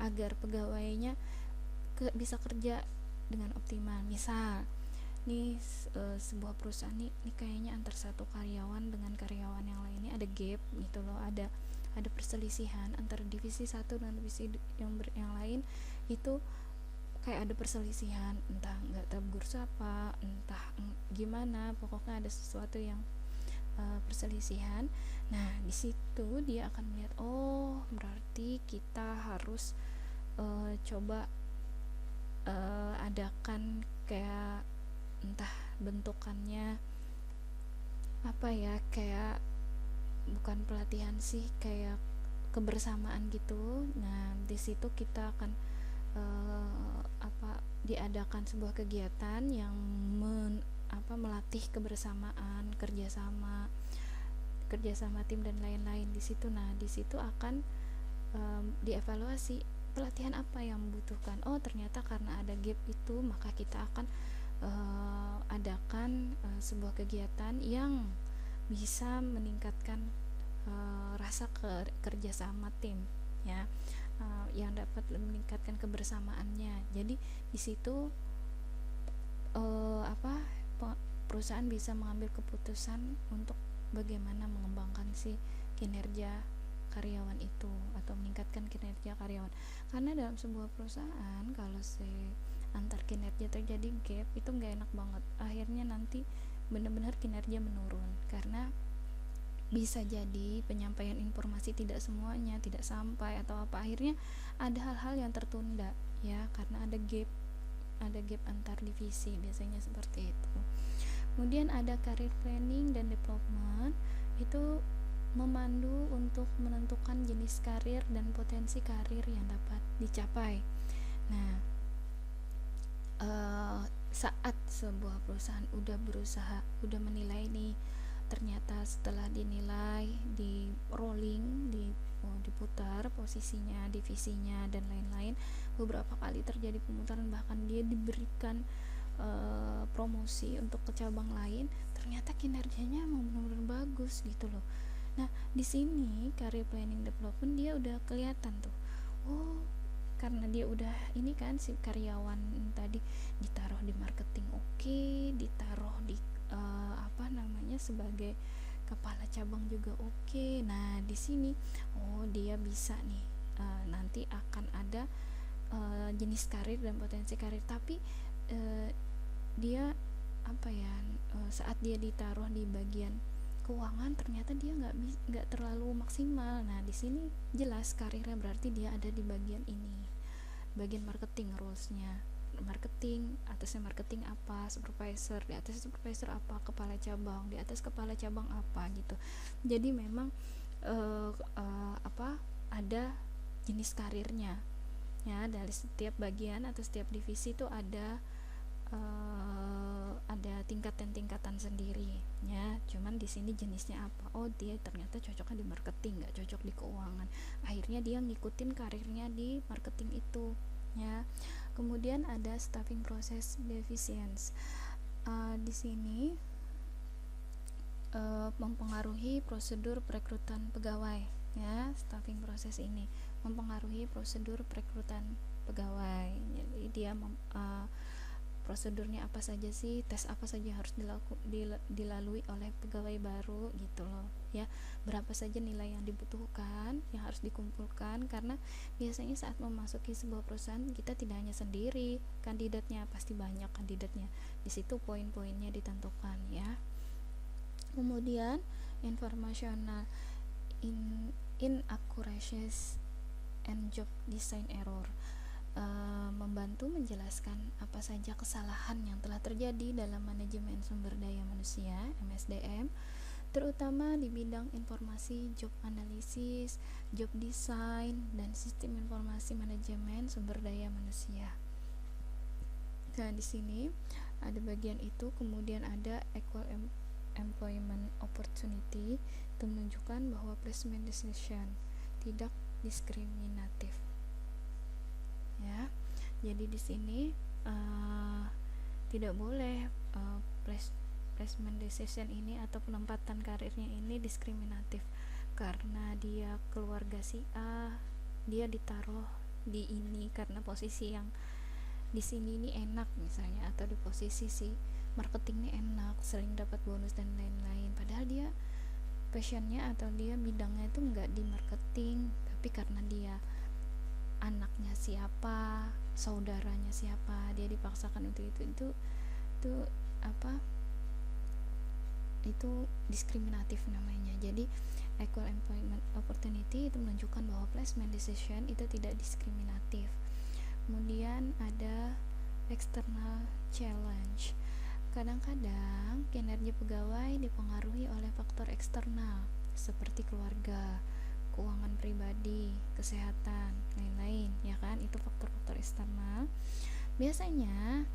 Speaker 1: agar pegawainya bisa kerja dengan optimal. Misal nih sebuah perusahaan nih kayaknya antar satu karyawan dengan karyawan yang lainnya ada gap gitu loh, ada perselisihan antara divisi satu dengan divisi yang lain, itu kayak ada perselisihan, entah nggak tegur sapa, entah gimana, pokoknya ada sesuatu yang perselisihan. Nah di situ dia akan melihat, oh berarti kita harus coba adakan kayak entah bentukannya apa ya, kayak bukan pelatihan sih, kayak kebersamaan gitu. Nah di situ kita akan diadakan sebuah kegiatan yang melatih kebersamaan, kerjasama tim dan lain-lain di situ. Nah di situ akan dievaluasi pelatihan apa yang membutuhkan. Oh ternyata karena ada gap itu, maka kita akan adakan sebuah kegiatan yang bisa meningkatkan rasa kerjasama tim ya, yang dapat meningkatkan kebersamaannya. Jadi di situ perusahaan bisa mengambil keputusan untuk bagaimana mengembangkan si kinerja karyawan itu atau meningkatkan kinerja karyawan. Karena dalam sebuah perusahaan kalau antar kinerja terjadi gap, itu nggak enak banget. Akhirnya nanti benar-benar kinerja menurun, karena bisa jadi penyampaian informasi tidak semuanya tidak sampai atau apa, akhirnya ada hal-hal yang tertunda ya, karena ada gap antar divisi, biasanya seperti itu. Kemudian ada career planning dan development, itu memandu untuk menentukan jenis karir dan potensi karir yang dapat dicapai. Nah saat sebuah perusahaan udah menilai nih, ternyata setelah dinilai, di rolling, diputar posisinya, divisinya dan lain-lain, beberapa kali terjadi pemutaran, bahkan dia diberikan promosi untuk ke cabang lain, ternyata kinerjanya emang benar-benar bagus gitu loh. Nah di sini career planning development dia udah kelihatan tuh, oh karena dia udah ini kan, si karyawan tadi ditaruh di marketing, oke, ditaruh di sebagai kepala cabang juga oke. Nah di sini dia bisa nih nanti akan ada jenis karir dan potensi karir, tapi dia saat dia ditaruh di bagian keuangan ternyata dia nggak terlalu maksimal. Nah di sini jelas karirnya berarti dia ada di bagian ini, bagian marketing, role-nya marketing, atasnya marketing apa, supervisor, di atas supervisor apa, kepala cabang, di atas kepala cabang apa gitu. Jadi memang ada jenis karirnya ya, dari setiap bagian atau setiap divisi itu ada tingkatan sendiri ya. Cuman di sini jenisnya apa, oh dia ternyata cocoknya di marketing, nggak cocok di keuangan, akhirnya dia ngikutin karirnya di marketing itu ya. Kemudian ada staffing process deficiency, di sini mempengaruhi prosedur perekrutan pegawai ya. Staffing process ini mempengaruhi prosedur perekrutan pegawai. Jadi dia prosedurnya apa saja sih, tes apa saja harus dilalui oleh pegawai baru gitu loh ya, berapa saja nilai yang dibutuhkan, yang harus dikumpulkan, karena biasanya saat memasuki sebuah perusahaan kita tidak hanya sendiri kandidatnya, pasti banyak kandidatnya, di situ poin-poinnya ditentukan ya. Kemudian informational inaccuracies and job design error, membantu menjelaskan apa saja kesalahan yang telah terjadi dalam manajemen sumber daya manusia (MSDM), terutama di bidang informasi, job analisis, job design, dan sistem informasi manajemen sumber daya manusia. Nah, di sini ada bagian itu, kemudian ada equal employment opportunity, itu menunjukkan bahwa placement decision tidak diskriminatif. Ya, jadi di sini tidak boleh placement decision ini atau penempatan karirnya ini diskriminatif karena dia keluarga si A, dia ditaruh di ini karena posisi yang di sini ini enak misalnya, atau di posisi si marketingnya enak, sering dapat bonus dan lain-lain, padahal dia passionnya atau dia bidangnya itu enggak di marketing, tapi karena dia anaknya siapa, saudaranya siapa, dia dipaksakan untuk itu apa, itu diskriminatif namanya. Jadi equal employment opportunity itu menunjukkan bahwa placement decision itu tidak diskriminatif. Kemudian ada external challenge. Kadang-kadang kinerja pegawai dipengaruhi oleh faktor eksternal seperti keluarga, keuangan pribadi, kesehatan, lain-lain, ya kan? Itu faktor-faktor eksternal. Biasanya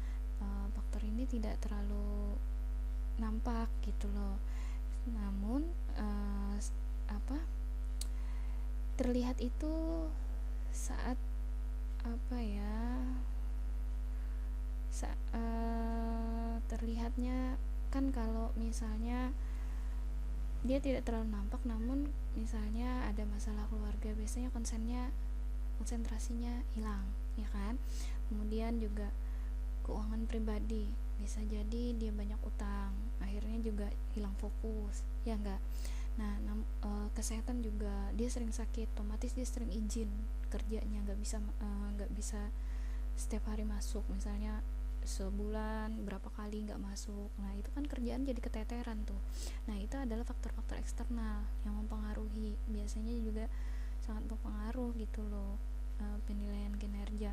Speaker 1: faktor ini tidak terlalu nampak gitu loh. Namun terlihat itu saat terlihatnya kan kalau misalnya dia tidak terlalu nampak, namun misalnya ada masalah keluarga, biasanya konsentrasinya hilang, ya kan? Kemudian juga keuangan pribadi, bisa jadi dia banyak utang, akhirnya juga hilang fokus, ya enggak? Nah, kesehatan juga, dia sering sakit, otomatis dia sering izin kerjanya, nggak bisa setiap hari masuk, misalnya sebulan berapa kali nggak masuk. Nah, itu kan kerjaan jadi keteteran tuh. Nah, itu adalah faktor-faktor eksternal yang mempengaruhi, biasanya juga sangat berpengaruh gitu loh, penilaian kinerja,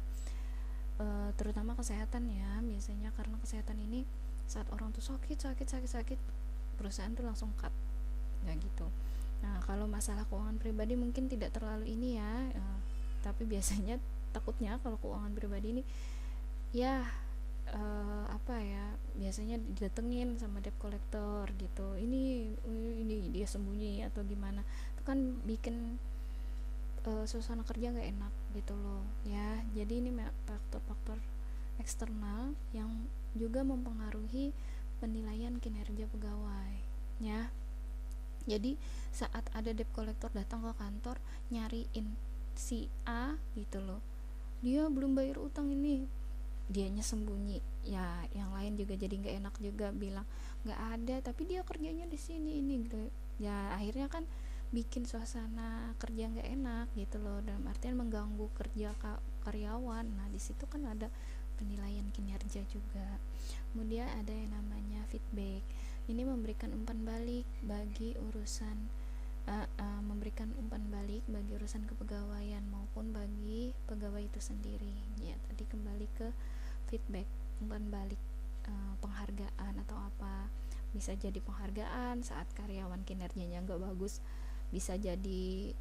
Speaker 1: terutama kesehatan ya. Biasanya karena kesehatan ini saat orang tuh sakit, perusahaan tuh langsung cut, ya gitu. Nah, kalau masalah keuangan pribadi mungkin tidak terlalu ini ya, tapi biasanya takutnya kalau keuangan pribadi ini ya biasanya didatengin sama debt collector gitu, ini dia sembunyi atau gimana, itu kan bikin suasana kerja nggak enak gitu loh ya. Jadi ini faktor-faktor eksternal yang juga mempengaruhi penilaian kinerja pegawai ya. Jadi saat ada debt collector datang ke kantor nyariin si A gitu loh, dia belum bayar utang ini, dianya sembunyi ya, yang lain juga jadi nggak enak juga, bilang nggak ada tapi dia kerjanya di sini ini gitu ya. Akhirnya kan bikin suasana kerja nggak enak gitu loh, dalam artian mengganggu kerja karyawan. Nah, di situ kan ada penilaian kinerja juga. Kemudian ada yang namanya feedback, ini memberikan umpan balik bagi urusan kepegawaian maupun bagi pegawai itu sendiri ya. Tadi kembali ke feedback, umpan balik, penghargaan atau apa, bisa jadi penghargaan saat karyawan kinerjanya nggak bagus, bisa jadi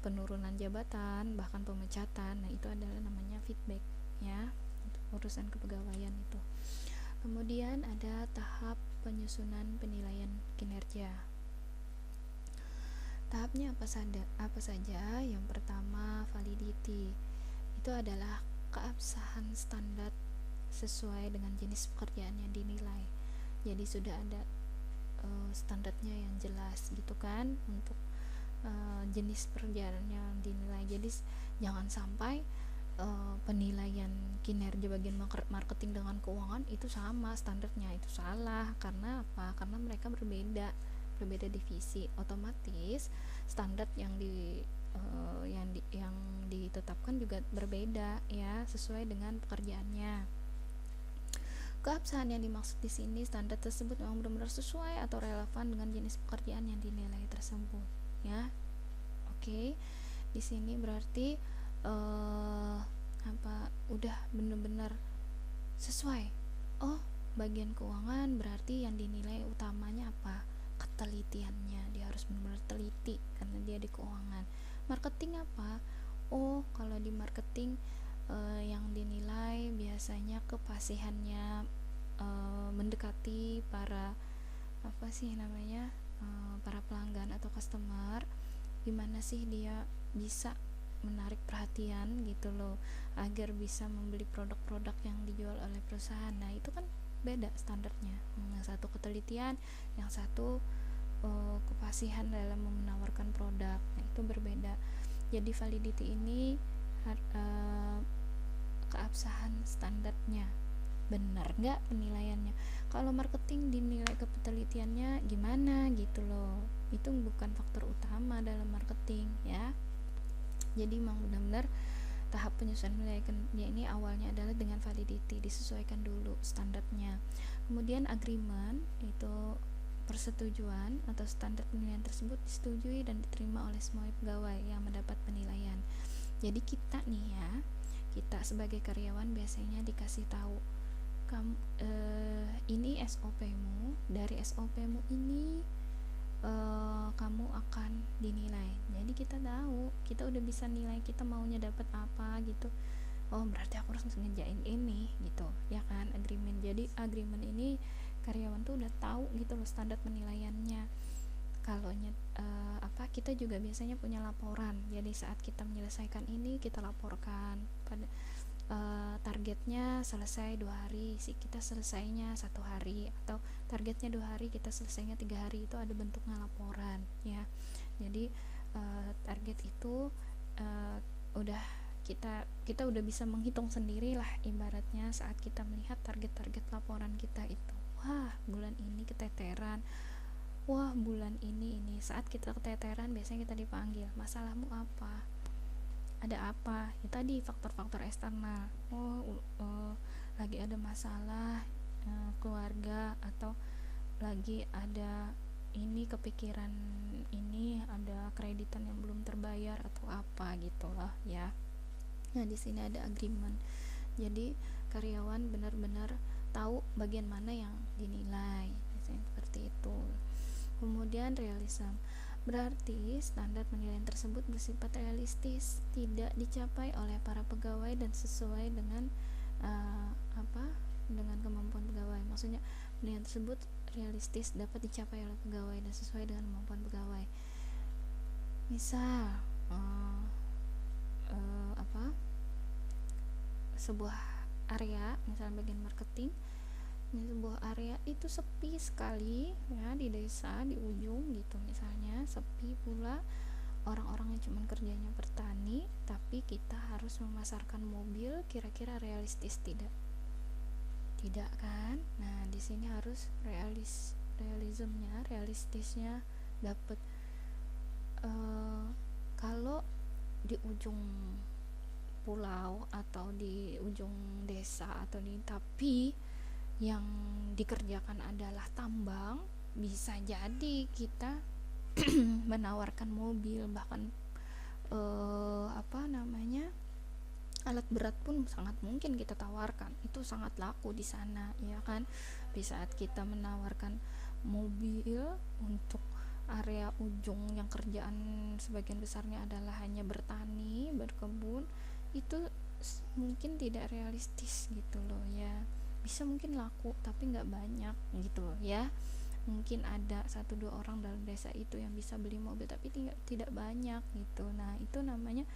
Speaker 1: penurunan jabatan, bahkan pemecatan. Nah, itu adalah namanya feedback ya, untuk urusan kepegawaian itu. Kemudian ada tahap penyusunan penilaian kinerja. Tahapnya apa saja? Yang pertama, validity. Itu adalah keabsahan standar sesuai dengan jenis pekerjaan yang dinilai. Jadi sudah ada standarnya yang jelas gitu kan untuk jenis pekerjaan yang dinilai. Jadi jangan sampai penilaian kinerja bagian marketing dengan keuangan itu sama standarnya, itu salah. Karena apa? Karena mereka berbeda divisi, otomatis standar yang ditetapkan juga berbeda ya, sesuai dengan pekerjaannya. Keabsahan yang dimaksud di sini, standar tersebut memang benar-benar sesuai atau relevan dengan jenis pekerjaan yang dinilai tersebut ya. Oke. Di sini berarti udah bener-bener sesuai. Oh, bagian keuangan berarti yang dinilai utamanya apa? Ketelitiannya. Dia harus benar-benar teliti karena dia di keuangan. Marketing apa? Oh, kalau di marketing yang dinilai biasanya kefasihannya mendekati para para pelanggan atau customer, gimana sih dia bisa menarik perhatian gitu loh agar bisa membeli produk-produk yang dijual oleh perusahaan. Nah itu kan beda standarnya, yang satu ketelitian, yang satu kefasihan dalam menawarkan produk. Nah itu berbeda. Jadi validity ini keabsahan standarnya, benar nggak penilaiannya. Kalau marketing dinilai ketelitiannya gimana gitu loh, itu bukan faktor utama dalam marketing ya. Jadi memang benar-benar tahap penyusunan penilaiannya ini awalnya adalah dengan validity, disesuaikan dulu standarnya. Kemudian agreement itu persetujuan atau standar penilaian tersebut disetujui dan diterima oleh semua pegawai yang mendapat penilaian. Jadi kita nih ya, kita sebagai karyawan biasanya dikasih tahu, kamu ini SOP-mu, dari SOP-mu ini kamu akan dinilai. Jadi kita tahu, kita udah bisa nilai kita maunya dapat apa gitu. Oh berarti aku harus ngerjain ini gitu ya kan, agreement. Jadi agreement ini karyawan tuh udah tahu gitu loh standar penilaiannya. Kalau kita juga biasanya punya laporan. Jadi saat kita menyelesaikan ini kita laporkan pada targetnya selesai 2 hari, kita selesainya 1 hari, atau targetnya 2 hari kita selesainya 3 hari, itu ada bentuknya laporan ya. Jadi target itu udah kita udah bisa menghitung sendiri lah ibaratnya saat kita melihat target-target laporan kita itu. Wah bulan ini keteteran, wah bulan ini saat kita keteteran biasanya kita dipanggil, masalahmu apa, ada apa ya, tadi faktor-faktor eksternal. Lagi ada masalah keluarga, atau lagi ada ini kepikiran, ini ada kreditan yang belum terbayar atau apa gitulah ya. Nah di sini ada agreement. Jadi karyawan benar-benar tahu bagian mana yang dinilai, misalnya seperti itu. Kemudian realism, berarti standar penilaian tersebut bersifat realistis, tidak dicapai oleh para pegawai dan sesuai dengan dengan kemampuan pegawai. Maksudnya penilaian tersebut realistis, dapat dicapai oleh pegawai dan sesuai dengan kemampuan pegawai. Misal sebuah area, misalnya bagian marketing, sebuah area itu sepi sekali ya, di desa di ujung gitu misalnya, sepi pula, orang-orang yang cuma kerjanya bertani, tapi kita harus memasarkan mobil, kira-kira realistis tidak kan. Nah di sini harus realistisnya dapat. Kalau di ujung pulau atau di ujung desa atau tapi yang dikerjakan adalah tambang, bisa jadi kita menawarkan mobil, bahkan alat berat pun sangat mungkin kita tawarkan, itu sangat laku di sana ya kan. Di saat kita menawarkan mobil untuk area ujung yang kerjaan sebagian besarnya adalah hanya bertani, berkebun, itu mungkin tidak realistis gitu loh ya. Bisa mungkin laku tapi nggak banyak gitu ya. Mungkin ada 1-2 orang dalam desa itu yang bisa beli mobil, tapi tidak banyak gitu. Nah itu namanya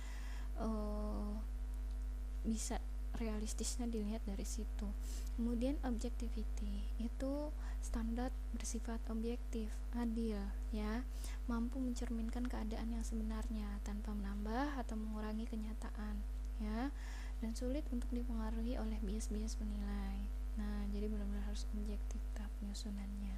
Speaker 1: bisa realistisnya dilihat dari situ. Kemudian objectivity, itu standar bersifat objektif, adil ya, mampu mencerminkan keadaan yang sebenarnya tanpa menambah atau mengurangi kenyataan ya, dan sulit untuk dipengaruhi oleh bias-bias penilai. Nah jadi benar-benar harus objektif tahap penyusunannya.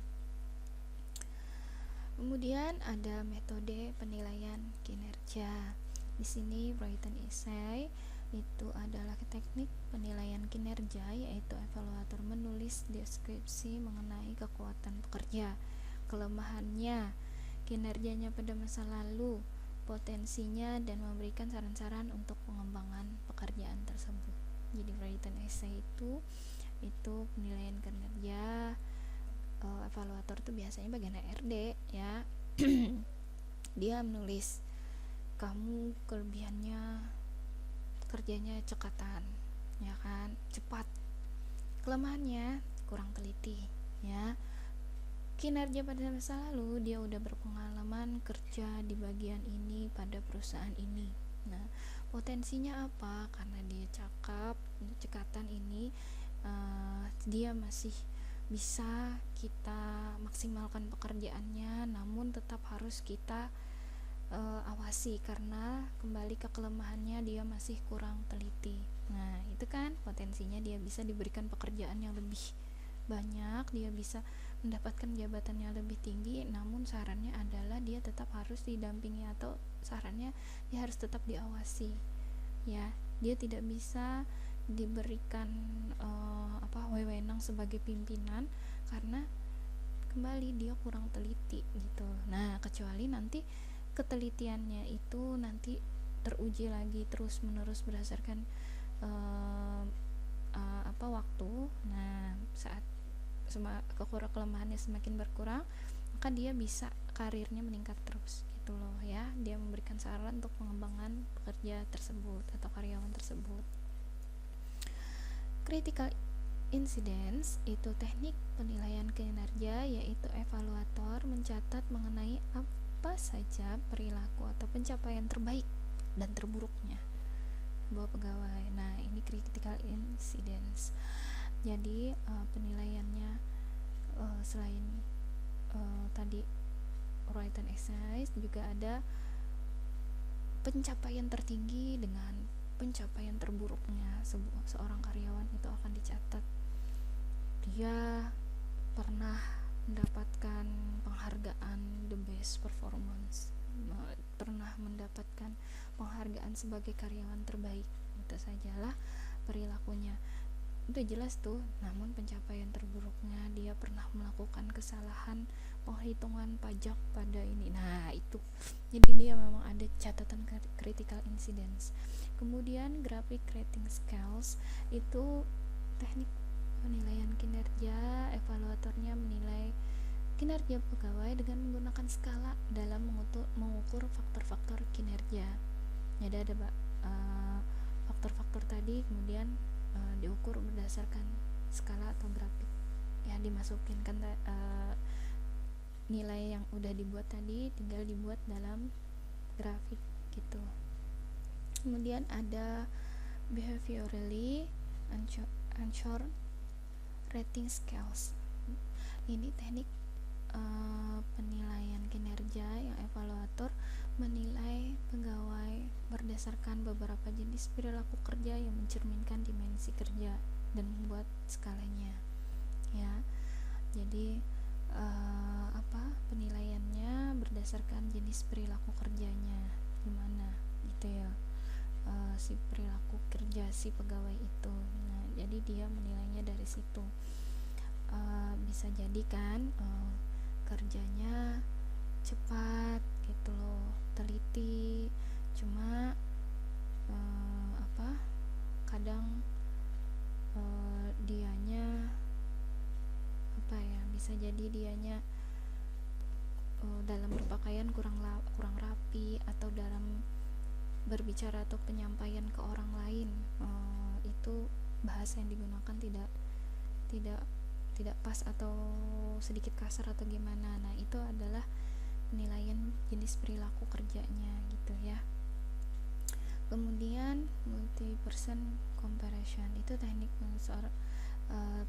Speaker 1: Kemudian ada metode penilaian kinerja. Di sini Brighton Essay itu adalah teknik penilaian kinerja, yaitu evaluator menulis deskripsi mengenai kekuatan pekerja, kelemahannya, kinerjanya pada masa lalu, potensinya dan memberikan saran-saran untuk pengembangan pekerjaan tersebut. Jadi written essay itu penilaian kinerja. Evaluator tuh biasanya bagian HRD ya. Dia menulis, kamu kelebihannya kerjanya cekatan, ya kan, cepat. Kelemahannya kurang teliti, ya. Kinerja pada masa lalu dia udah berpengalaman kerja di bagian ini pada perusahaan ini. Nah, potensinya apa? Karena dia cekatan ini, dia masih bisa kita maksimalkan pekerjaannya, namun tetap harus kita awasi karena kembali ke kelemahannya, dia masih kurang teliti. Nah, itu kan potensinya dia bisa diberikan pekerjaan yang lebih banyak, dia bisa mendapatkan jabatan yang lebih tinggi, namun sarannya adalah dia tetap harus didampingi, atau sarannya dia harus tetap diawasi, ya. Dia tidak bisa diberikan wewenang sebagai pimpinan karena kembali dia kurang teliti gitu. Nah, kecuali nanti ketelitiannya itu nanti teruji lagi terus menerus berdasarkan waktu. Nah, saat kelemahannya semakin berkurang, maka dia bisa karirnya meningkat terus gitu loh ya. Dia memberikan saran untuk pengembangan pekerja tersebut atau karyawan tersebut. Critical incidence itu teknik penilaian kinerja, yaitu evaluator mencatat mengenai apa saja perilaku atau pencapaian terbaik dan terburuknya sebuah pegawai. Nah, ini critical incidence. Jadi penilaiannya selain tadi written exercise, juga ada pencapaian tertinggi dengan pencapaian terburuknya seorang karyawan itu akan dicatat. Dia pernah mendapatkan penghargaan the best performance, pernah mendapatkan penghargaan sebagai karyawan terbaik, itu sajalah perilakunya, itu jelas tuh. Namun pencapaian terburuknya, dia pernah melakukan kesalahan penghitungan pajak pada ini. Nah, itu jadi dia memang ada catatan critical incidents. Kemudian graphic rating scales itu teknik penilaian kinerja. Evaluatornya menilai kinerja pegawai dengan menggunakan skala dalam mengukur faktor-faktor kinerja. Jadi ada faktor-faktor tadi, kemudian diukur berdasarkan skala atau grafik ya, dimasukin kan nilai yang udah dibuat tadi tinggal dibuat dalam grafik gitu. Kemudian ada behaviorally unsure rating scales. Ini teknik penilaian kinerja yang evaluator menilai pegawai berdasarkan beberapa jenis perilaku kerja yang mencerminkan dimensi kerja dan membuat skalanya ya. Jadi penilaiannya berdasarkan jenis perilaku kerjanya gimana gitu ya, si perilaku kerja si pegawai itu. Nah, jadi dia menilainya dari situ. Bisa jadi kan kerjanya cepat gitu loh, teliti, cuma kadang dianya bisa jadi dianya dalam berpakaian kurang rapi, atau dalam berbicara atau penyampaian ke orang lain itu bahasa yang digunakan tidak pas atau sedikit kasar atau gimana. Nah, itu adalah penilaian jenis perilaku kerjanya gitu ya. Kemudian multi-person comparison itu teknik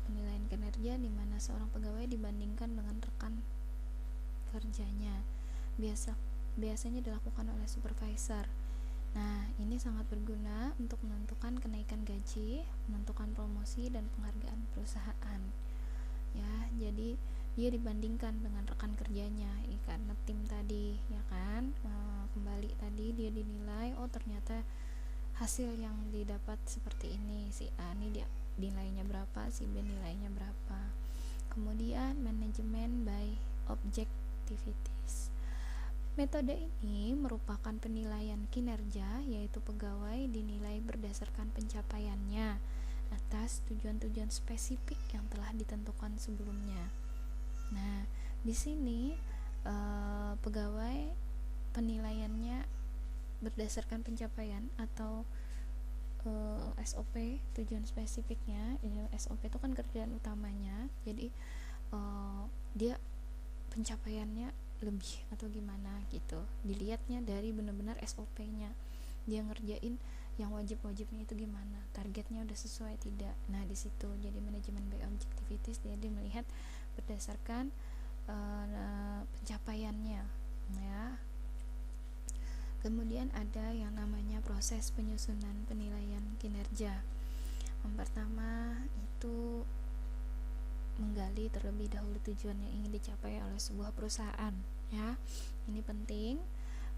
Speaker 1: penilaian kinerja di mana seorang pegawai dibandingkan dengan rekan kerjanya. Biasanya dilakukan oleh supervisor. Nah, ini sangat berguna untuk menentukan kenaikan gaji, menentukan promosi dan penghargaan perusahaan. Ya, jadi dia dibandingkan dengan rekan kerjanya karena tim tadi ya kan. Kembali tadi dia dinilai, oh ternyata hasil yang didapat seperti ini, si A ini dia nilainya berapa, si B nilainya berapa. Kemudian manajemen by objectivities. Metode ini merupakan penilaian kinerja, yaitu pegawai dinilai berdasarkan pencapaiannya atas tujuan-tujuan spesifik yang telah ditentukan sebelumnya. Nah, di sini pegawai penilaiannya berdasarkan pencapaian atau SOP, tujuan spesifiknya. SOP itu kan kerjaan utamanya, jadi dia pencapaiannya lebih atau gimana gitu, dilihatnya dari benar-benar SOP-nya, dia ngerjain yang wajib-wajibnya itu gimana, targetnya udah sesuai tidak. Nah di situ jadi manajemen by objectivities, dia melihat berdasarkan pencapaiannya ya. Kemudian ada yang namanya proses penyusunan penilaian kinerja. Yang pertama itu menggali terlebih dahulu tujuan yang ingin dicapai oleh sebuah perusahaan ya. Ini penting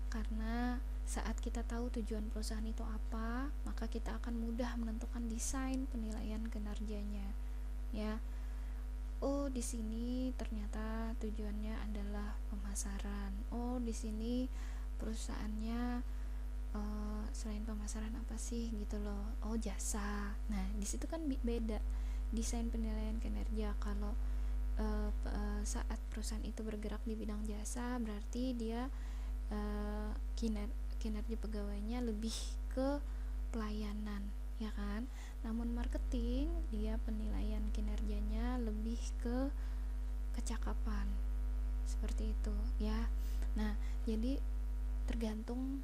Speaker 1: karena saat kita tahu tujuan perusahaan itu apa, maka kita akan mudah menentukan desain penilaian kinerjanya ya. Oh, di sini ternyata tujuannya adalah pemasaran. Oh, di sini perusahaannya selain pemasaran apa sih gitu loh. Oh, jasa. Nah, di situ kan beda desain penilaian kinerja. Kalau saat perusahaan itu bergerak di bidang jasa, berarti dia kinerja pegawainya lebih ke pelayanan ya kan. Namun marketing, dia penilaian kinerjanya lebih ke kecakapan, seperti itu ya. Nah jadi tergantung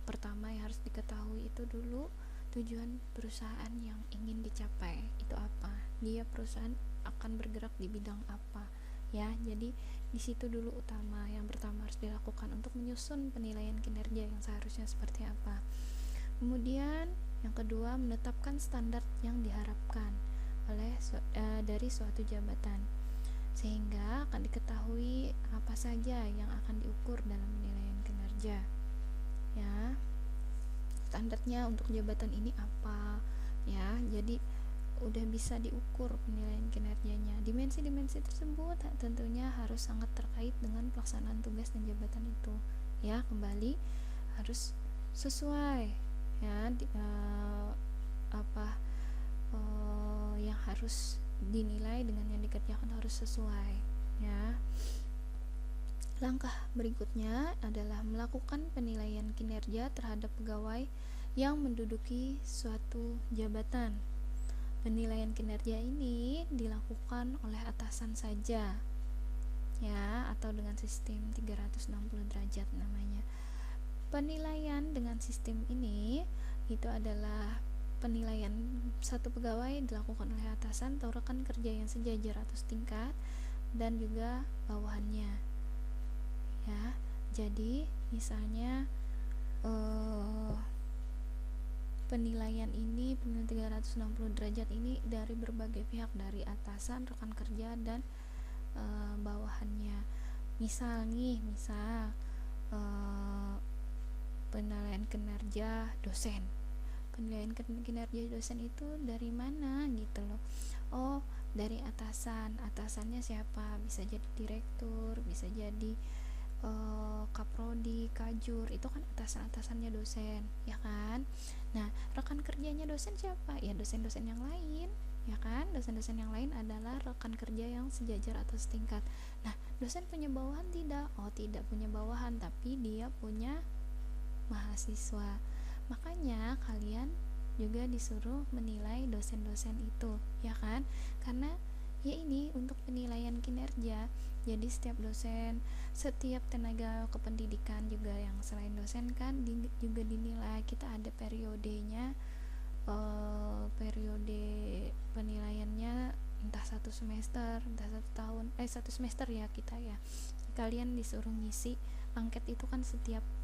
Speaker 1: pertama yang harus diketahui itu dulu tujuan perusahaan yang ingin dicapai itu apa, dia perusahaan akan bergerak di bidang apa ya. Jadi di situ dulu utama, yang pertama harus dilakukan untuk menyusun penilaian kinerja yang seharusnya seperti apa. Kemudian yang kedua, menetapkan standar yang diharapkan oleh dari suatu jabatan, sehingga akan diketahui apa saja yang akan diukur dalam penilaian kinerja ya. Standarnya untuk jabatan ini apa ya, jadi udah bisa diukur penilaian kinerjanya. Dimensi-dimensi tersebut tentunya harus sangat terkait dengan pelaksanaan tugas dan jabatan itu ya. Kembali harus sesuai ya, yang harus dinilai dengan yang dikerjakan harus sesuai ya. Langkah berikutnya adalah melakukan penilaian kinerja terhadap pegawai yang menduduki suatu jabatan. Penilaian kinerja ini dilakukan oleh atasan saja ya, atau dengan sistem 360 derajat namanya. Penilaian dengan sistem ini itu adalah penilaian satu pegawai dilakukan oleh atasan atau rekan kerja yang sejajar atau setingkat dan juga bawahannya ya. Jadi misalnya penilaian 360 derajat ini dari berbagai pihak, dari atasan, rekan kerja dan bawahannya. Misal penilaian kinerja dosen. Penilaian kinerja dosen itu dari mana gitu loh. Oh, dari atasannya siapa, bisa jadi direktur, bisa jadi kaprodi, kajur, itu kan atasannya dosen ya kan. Nah rekan kerjanya dosen siapa ya, dosen-dosen yang lain ya kan. Dosen-dosen yang lain adalah rekan kerja yang sejajar atau setingkat. Nah dosen punya bawahan tidak? Oh tidak punya bawahan, tapi dia punya mahasiswa. Makanya kalian juga disuruh menilai dosen-dosen itu ya kan, karena ya ini untuk penilaian kinerja. Jadi setiap dosen, setiap tenaga kependidikan juga yang selain dosen kan juga dinilai. Kita ada periodenya, periode penilaiannya entah 1 semester, entah 1 tahun, 1 semester ya kita ya. Kalian disuruh ngisi angket itu kan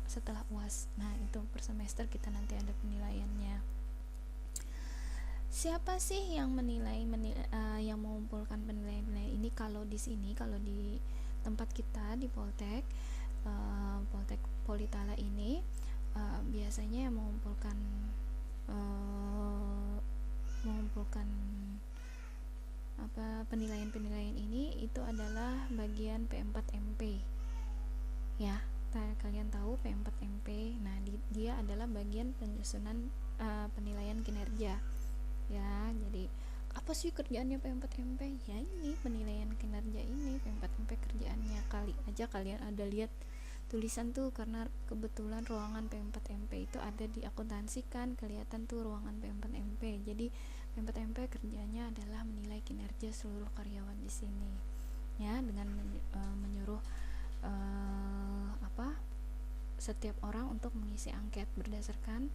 Speaker 1: setelah UAS. Nah itu per semester kita nanti ada penilaiannya. Siapa sih yang yang mengumpulkan penilaian ini? Kalau di sini, kalau di tempat kita di Poltek Politala ini biasanya yang mengumpulkan penilaian ini itu adalah bagian P4MP ya. Kalian tahu P4MP. Nah, dia adalah bagian penyusunan penilaian kinerja, ya. Jadi apa sih kerjaannya P4MP? Ya ini penilaian kinerja ini. P4MP kerjaannya, kali aja kalian ada lihat tulisan tuh, karena kebetulan ruangan P4MP itu ada di akuntansi kan, kelihatan tuh ruangan P4MP. Jadi P4MP kerjanya adalah menilai kinerja seluruh karyawan di sini, ya, dengan menyuruh setiap orang untuk mengisi angket berdasarkan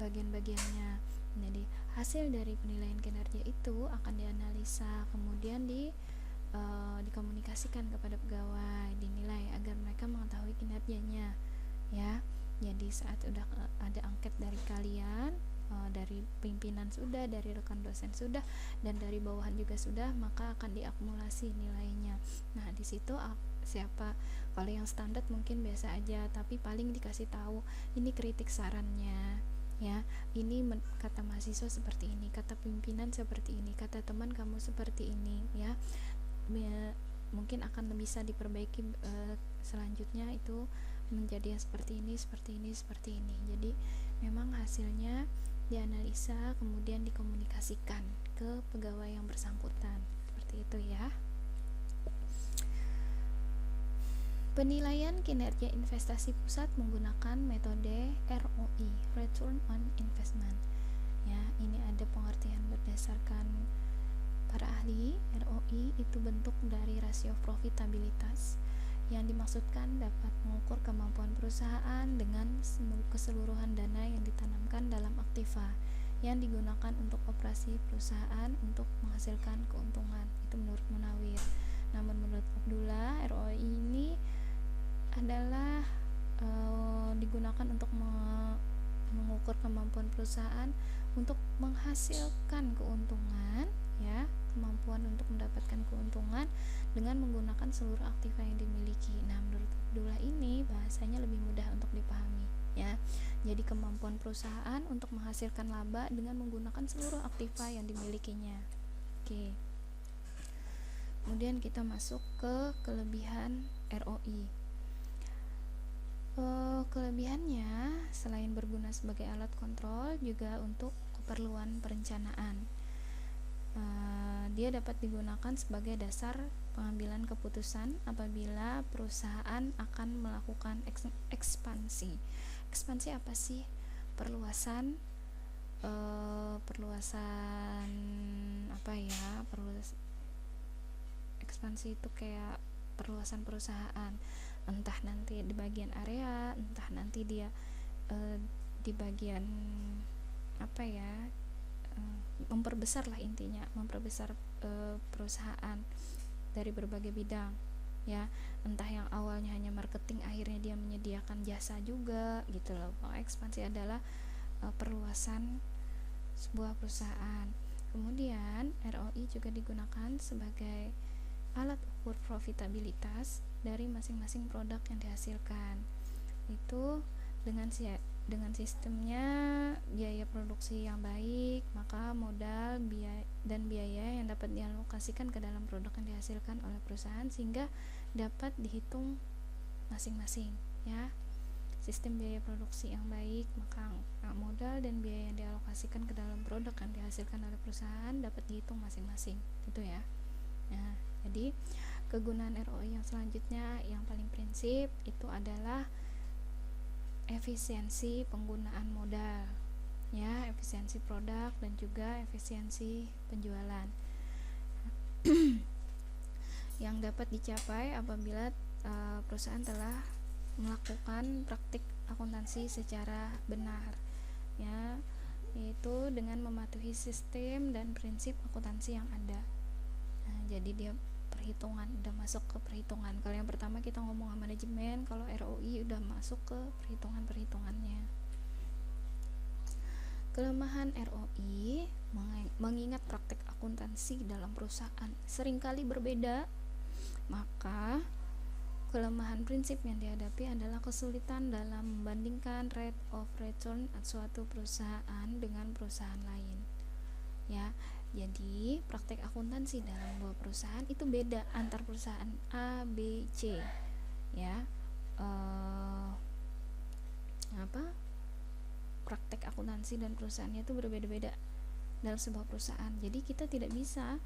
Speaker 1: bagian-bagiannya. Jadi hasil dari penilaian kinerja itu akan dianalisa, kemudian dikomunikasikan kepada pegawai, dinilai agar mereka mengetahui kinerjanya, ya. Jadi saat udah ada angket dari kalian, dari pimpinan sudah, dari rekan dosen sudah, dan dari bawahan juga sudah, maka akan diakumulasi nilainya. Nah, di situ siapa, kalau yang standar mungkin biasa aja, tapi paling dikasih tahu ini kritik sarannya, ya, ini kata mahasiswa seperti ini, kata pimpinan seperti ini, kata teman kamu seperti ini, ya. Mungkin akan bisa diperbaiki selanjutnya itu menjadi yang seperti ini, seperti ini, seperti ini. Jadi memang hasilnya dianalisa, kemudian dikomunikasikan ke pegawai yang bersangkutan, seperti itu, ya. Penilaian kinerja investasi pusat menggunakan metode ROI, Return on Investment. Ya, ini ada pengertian berdasarkan para ahli. ROI itu bentuk dari rasio profitabilitas yang dimaksudkan dapat mengukur kemampuan perusahaan dengan keseluruhan dana yang ditanamkan dalam aktiva yang digunakan untuk operasi perusahaan untuk menghasilkan keuntungan. Itu menurut Munawir. Namun menurut Abdullah, ROI ini adalah digunakan untuk mengukur kemampuan perusahaan untuk menghasilkan keuntungan, ya, kemampuan untuk mendapatkan keuntungan dengan menggunakan seluruh aktiva yang dimiliki. Nah, menurut Abdullah ini bahasanya lebih mudah untuk dipahami, ya. Jadi kemampuan perusahaan untuk menghasilkan laba dengan menggunakan seluruh aktiva yang dimilikinya. Oke. Kemudian kita masuk ke kelebihan ROI. Kelebihannya selain berguna sebagai alat kontrol, juga untuk keperluan perencanaan. Dia dapat digunakan sebagai dasar pengambilan keputusan apabila perusahaan akan melakukan ekspansi. Ekspansi apa sih? Perluasan ekspansi itu kayak perluasan perusahaan, entah nanti di bagian area, entah nanti dia di bagian memperbesar lah, intinya memperbesar perusahaan dari berbagai bidang, ya. Entah yang awalnya hanya marketing, akhirnya dia menyediakan jasa juga, gitu loh. Ekspansi adalah perluasan sebuah perusahaan. Kemudian ROI juga digunakan sebagai alat ukur profitabilitas dari masing-masing produk yang dihasilkan. Itu dengan sistemnya biaya produksi yang baik, maka modal dan biaya yang dapat dialokasikan ke dalam produk yang dihasilkan oleh perusahaan sehingga dapat dihitung masing-masing, ya. Sistem biaya produksi yang baik, maka modal dan biaya yang dialokasikan ke dalam produk yang dihasilkan oleh perusahaan dapat dihitung masing-masing, gitu ya. Nah, jadi kegunaan ROI yang selanjutnya yang paling prinsip itu adalah efisiensi penggunaan modal, ya, efisiensi produk dan juga efisiensi penjualan yang dapat dicapai apabila perusahaan telah melakukan praktik akuntansi secara benar, ya, yaitu dengan mematuhi sistem dan prinsip akuntansi yang ada. Nah, jadi dia perhitungan, udah masuk ke perhitungan. Kalau yang pertama kita ngomong manajemen, kalau ROI udah masuk ke perhitungannya. Kelemahan ROI mengingat praktek akuntansi dalam perusahaan seringkali berbeda, maka kelemahan prinsip yang dihadapi adalah kesulitan dalam membandingkan rate of return suatu perusahaan dengan perusahaan lain, ya. Jadi praktek akuntansi dalam sebuah perusahaan itu beda antar perusahaan A, B, C, ya. uh, praktek akuntansi dan perusahaannya itu berbeda-beda dalam sebuah perusahaan. Jadi kita tidak bisa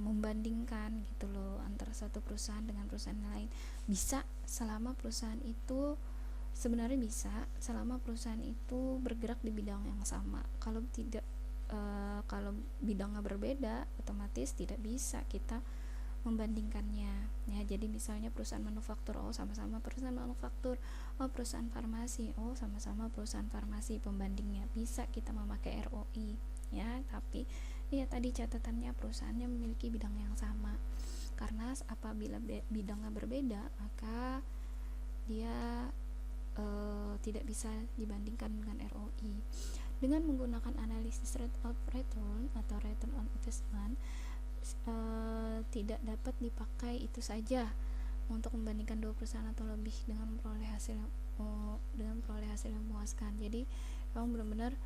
Speaker 1: membandingkan gitu loh antara satu perusahaan dengan perusahaan lain. Bisa selama perusahaan itu sebenarnya bisa selama perusahaan itu bergerak di bidang yang sama. Kalau tidak, kalau bidangnya berbeda, otomatis tidak bisa kita membandingkannya ya. Jadi misalnya perusahaan manufaktur, oh sama-sama perusahaan manufaktur, oh perusahaan farmasi, oh sama-sama perusahaan farmasi, pembandingnya bisa kita memakai ROI ya. Tapi ya tadi catatannya perusahaannya memiliki bidang yang sama, karena apabila bidangnya berbeda maka dia tidak bisa dibandingkan dengan ROI. Dengan menggunakan analisis rate of return atau return on investment, tidak dapat dipakai itu saja untuk membandingkan dua perusahaan atau lebih dengan memperoleh hasil yang memuaskan. Jadi memang benar-benar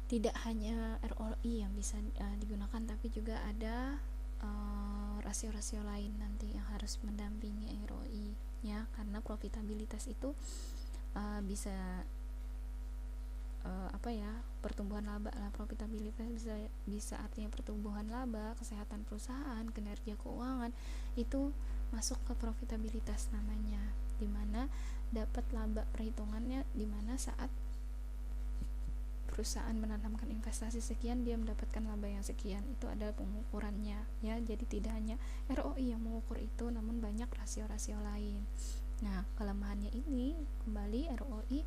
Speaker 1: tidak hanya ROI yang bisa digunakan, tapi juga ada rasio-rasio lain nanti yang harus mendampingi ROI ya, karena profitabilitas itu bisa pertumbuhan laba lah. Profitabilitas bisa artinya pertumbuhan laba, kesehatan perusahaan, kinerja keuangan, itu masuk ke profitabilitas namanya, dimana dapat laba perhitungannya, dimana saat perusahaan menanamkan investasi sekian dia mendapatkan laba yang sekian, itu adalah pengukurannya ya. Jadi tidak hanya ROI yang mengukur itu, namun banyak rasio-rasio lain. Nah, kelemahannya ini kembali ROI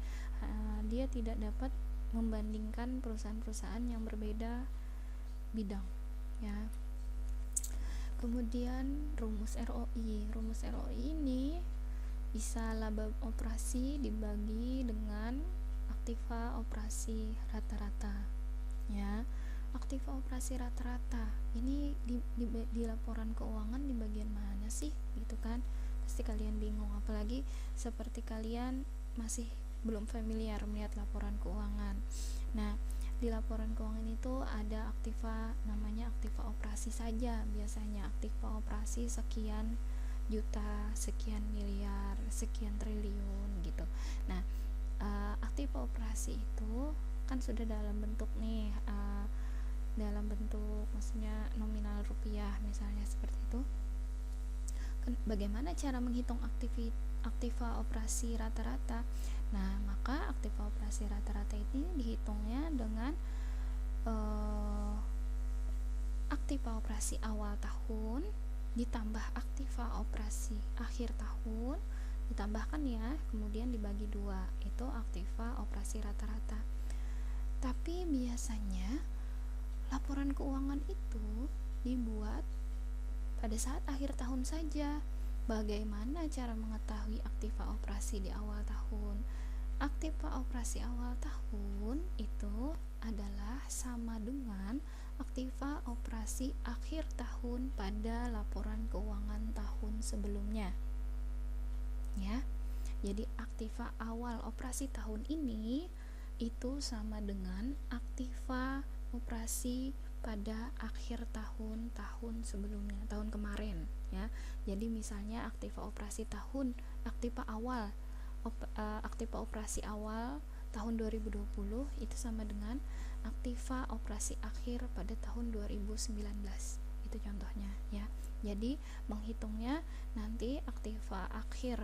Speaker 1: dia tidak dapat membandingkan perusahaan-perusahaan yang berbeda bidang ya. Kemudian rumus ROI ini bisa laba operasi dibagi dengan aktiva operasi rata-rata ya. Aktiva operasi rata-rata ini di laporan keuangan di bagian mana sih gitu kan, pasti kalian bingung, apalagi seperti kalian masih belum familiar melihat laporan keuangan. Nah, di laporan keuangan itu ada aktiva, namanya aktiva operasi saja biasanya. Aktiva operasi sekian juta, sekian miliar, sekian triliun gitu. Nah, aktiva operasi itu kan sudah dalam bentuk nih, dalam bentuk maksudnya nominal rupiah misalnya, seperti itu. Bagaimana cara menghitung aktiva operasi rata-rata? Nah, maka aktiva operasi rata-rata ini dihitungnya dengan aktiva operasi awal tahun ditambah aktiva operasi akhir tahun, ditambahkan ya, kemudian dibagi 2, itu aktiva operasi rata-rata. Tapi biasanya laporan keuangan itu dibuat pada saat akhir tahun saja. Bagaimana cara mengetahui aktiva operasi di awal tahun? Aktiva operasi awal tahun itu adalah sama dengan aktiva operasi akhir tahun pada laporan keuangan tahun sebelumnya ya. Jadi aktiva awal operasi tahun ini itu sama dengan aktiva operasi pada akhir tahun sebelumnya, tahun kemarin ya. Jadi misalnya aktiva operasi awal tahun 2020 itu sama dengan aktiva operasi akhir pada tahun 2019. Itu contohnya ya. Jadi menghitungnya nanti aktiva akhir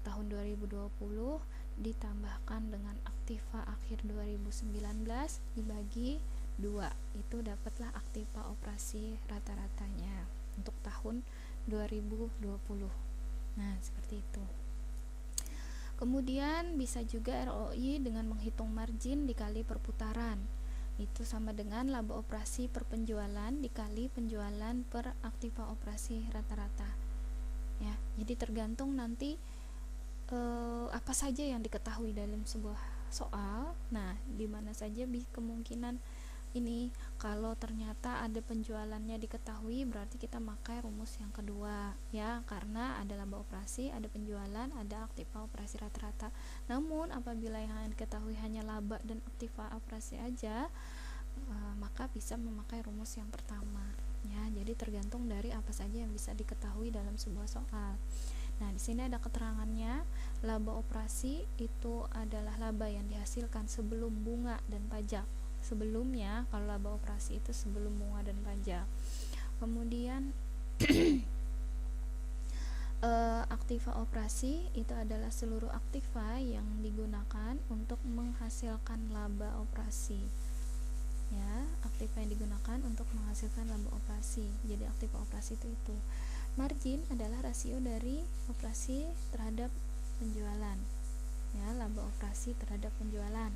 Speaker 1: tahun 2020 ditambahkan dengan aktiva akhir 2019 dibagi 2, itu dapatlah aktiva operasi rata-ratanya untuk tahun 2020. Nah, seperti itu. Kemudian bisa juga ROI dengan menghitung margin dikali perputaran. Itu sama dengan laba operasi per penjualan dikali penjualan per aktiva operasi rata-rata. Ya, jadi tergantung nanti apa saja yang diketahui dalam sebuah soal. Nah, di mana saja kemungkinan ini, kalau ternyata ada penjualannya diketahui, berarti kita pakai rumus yang kedua ya, karena ada laba operasi, ada penjualan, ada aktiva operasi rata-rata. Namun apabila yang diketahui hanya laba dan aktiva operasi aja, maka bisa memakai rumus yang pertama ya. Jadi tergantung dari apa saja yang bisa diketahui dalam sebuah soal. Nah, di sini ada keterangannya. Laba operasi itu adalah laba yang dihasilkan sebelum bunga dan pajak. Sebelumnya, kalau laba operasi itu sebelum bunga dan pajak. Kemudian aktiva operasi itu adalah seluruh aktiva yang digunakan untuk menghasilkan laba operasi. Ya, aktiva yang digunakan untuk menghasilkan laba operasi. Jadi aktiva operasi itu. Margin adalah rasio dari operasi terhadap penjualan. Ya, laba operasi terhadap penjualan.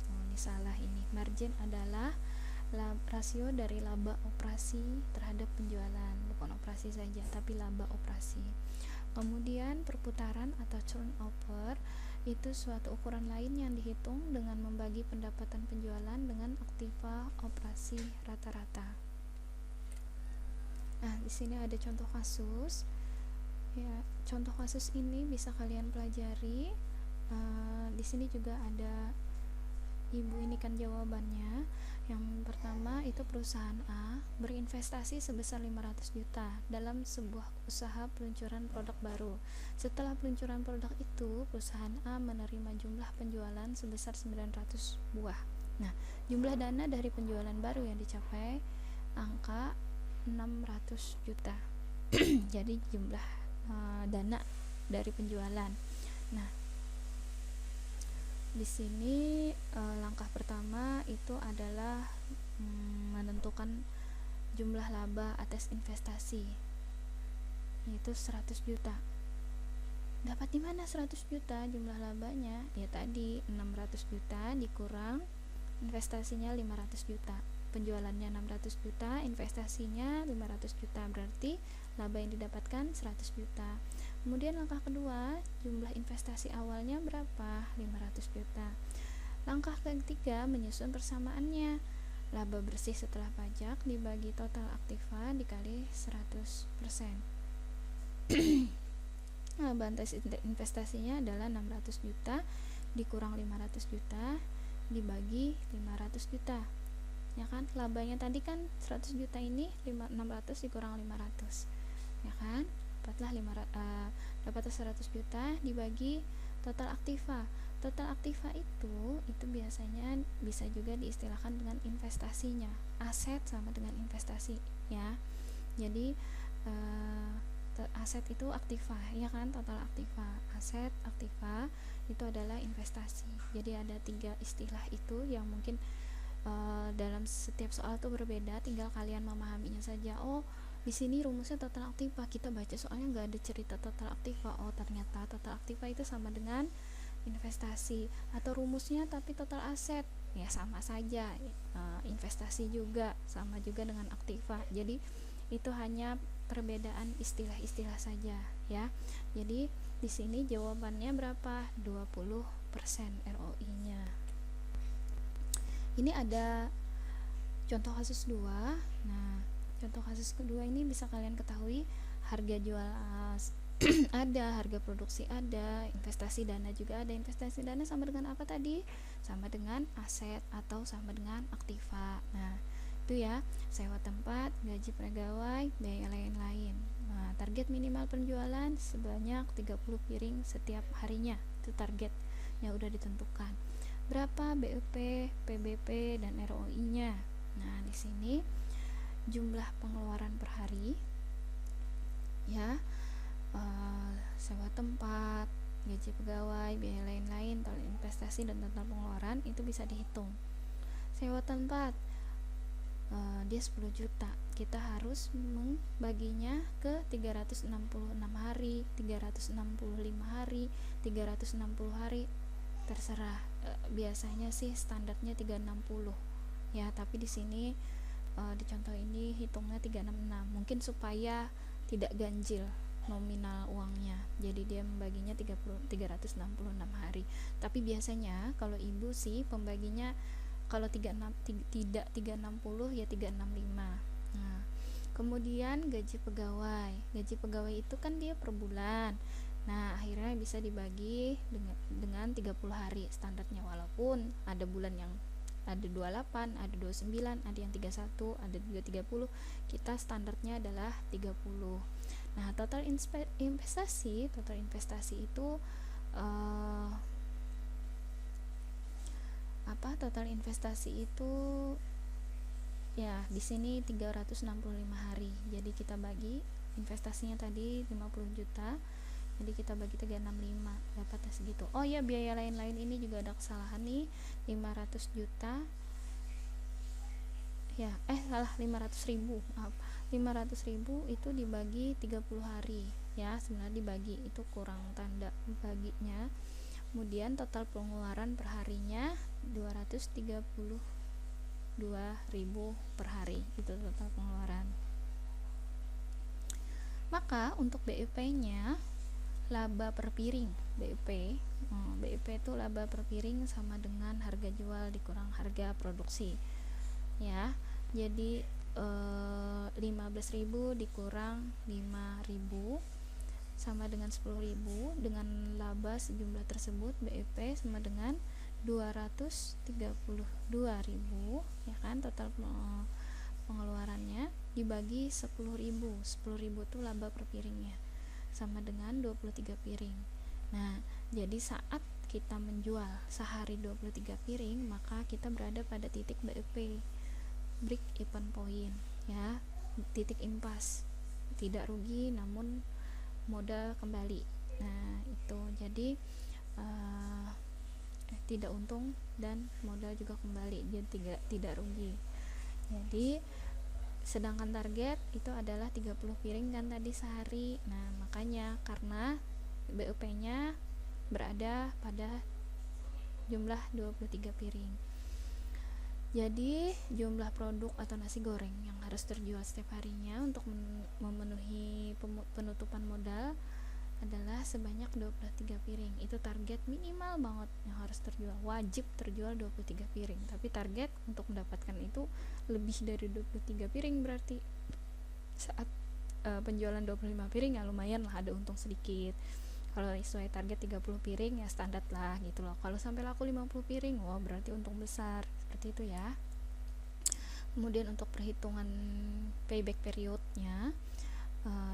Speaker 1: Oh, ini salah ini. Margin adalah rasio dari laba operasi terhadap penjualan, bukan operasi saja tapi laba operasi. Kemudian perputaran atau turnover itu suatu ukuran lain yang dihitung dengan membagi pendapatan penjualan dengan aktiva operasi rata-rata. Nah, di sini ada contoh kasus. Ya, contoh kasus ini bisa kalian pelajari. Di sini juga ada ibu ini kan jawabannya. Yang pertama itu perusahaan A berinvestasi sebesar 500 juta dalam sebuah usaha peluncuran produk baru. Setelah peluncuran produk itu, perusahaan A menerima jumlah penjualan sebesar 900 buah. Nah, jumlah dana dari penjualan baru yang dicapai angka 600 juta. Jadi jumlah dana dari penjualan. Nah, di sini langkah pertama itu adalah menentukan jumlah laba atas investasi, yaitu 100 juta. Dapat di mana 100 juta jumlah labanya? Ya tadi 600 juta dikurang investasinya 500 juta. Penjualannya 600 juta, investasinya 500 juta, berarti laba yang didapatkan 100 juta. Kemudian langkah kedua, jumlah investasi awalnya berapa? 500 juta. Langkah ketiga, menyusun persamaannya. Laba bersih setelah pajak dibagi total aktiva dikali 100%. Laba investasinya adalah 600 juta dikurang 500 juta dibagi 500 juta. Ya kan? Labanya tadi kan 100 juta ini 600 dikurang 500. Ya kan? Dapatlah 100 juta dibagi total aktiva. Total aktiva itu biasanya bisa juga diistilahkan dengan investasinya. Aset sama dengan investasi, ya. Jadi aset itu aktiva, ya kan? Total aktiva, aset, aktiva itu adalah investasi. Jadi ada 3 istilah itu yang mungkin dalam setiap soal itu berbeda, tinggal kalian memahaminya saja. Oh, di sini rumusnya total aktiva, kita baca soalnya nggak ada cerita total aktiva. Oh, ternyata total aktiva itu sama dengan investasi. Atau rumusnya tapi total aset, ya sama saja. Investasi juga sama juga dengan aktiva. Jadi itu hanya perbedaan istilah-istilah saja, ya. Jadi di sini jawabannya berapa? 20% ROI-nya. Ini ada contoh kasus 2. Nah, contoh kasus kedua ini bisa kalian ketahui harga jual ada, harga produksi ada, investasi dana juga ada. Investasi dana sama dengan apa tadi? Sama dengan aset atau sama dengan aktiva. Nah, itu ya, sewa tempat, gaji pegawai, biaya lain-lain. Nah, target minimal penjualan sebanyak 30 piring setiap harinya. Itu target yang udah ditentukan. Berapa BUP, PBP dan ROI-nya? Nah, di sini jumlah pengeluaran per hari, ya, sewa tempat, gaji pegawai, biaya lain-lain, total investasi dan total pengeluaran itu bisa dihitung. Sewa tempat dia 10 juta, kita harus membaginya ke 366 hari, 365 hari, 360 hari, terserah. Biasanya sih standarnya 360, ya, tapi di sini di contoh ini hitungnya 366, mungkin supaya tidak ganjil nominal uangnya, jadi dia membaginya 366 hari. Tapi biasanya kalau ibu sih pembaginya kalau tidak 360 ya 365. Nah, kemudian gaji pegawai itu kan dia per bulan. Nah, akhirnya bisa dibagi dengan 30 hari standarnya, walaupun ada bulan yang ada 28, ada 29, ada yang 31, ada juga 30. Kita standarnya adalah 30. Nah, total investasi itu total investasi itu ya di sini 365 hari. Jadi kita bagi investasinya tadi 50 juta. Jadi kita bagi 365, dapatnya segitu. Oh ya, biaya lain-lain ini juga ada kesalahan nih. 500 juta. Ya, salah, 500.000. Maaf. 500.000 itu dibagi 30 hari. Ya, sebenarnya dibagi itu kurang tanda baginya. Kemudian total pengeluaran per harinya 232.000 per hari. Itu total pengeluaran. Maka untuk BEP-nya laba per piring, BEP itu laba per piring sama dengan harga jual dikurang harga produksi, ya. Jadi 15.000 dikurang 5.000 sama dengan 10.000. Dengan laba sejumlah tersebut, BEP sama dengan 232.000, ya kan. Total pengeluarannya dibagi 10.000 itu laba per piringnya, sama dengan 23 piring. Nah, jadi saat kita menjual sehari 23 piring, maka kita berada pada titik BEP, break even point, ya, titik impas, tidak rugi namun modal kembali. Nah, itu jadi tidak untung dan modal juga kembali, jadi tidak rugi. Jadi sedangkan target itu adalah 30 piring kan tadi sehari. Nah, makanya karena BEP-nya berada pada jumlah 23 piring. Jadi jumlah produk atau nasi goreng yang harus terjual setiap harinya untuk memenuhi penutupan modal adalah sebanyak 23 piring. Itu target minimal banget yang harus terjual. Wajib terjual 23 piring. Tapi target untuk mendapatkan itu lebih dari 23 piring berarti. Saat penjualan 25 piring ya lumayan lah, ada untung sedikit. Kalau sesuai target 30 piring ya standar lah gitu loh. Kalau sampai laku 50 piring, wah berarti untung besar. Seperti itu ya. Kemudian untuk perhitungan payback periodnya,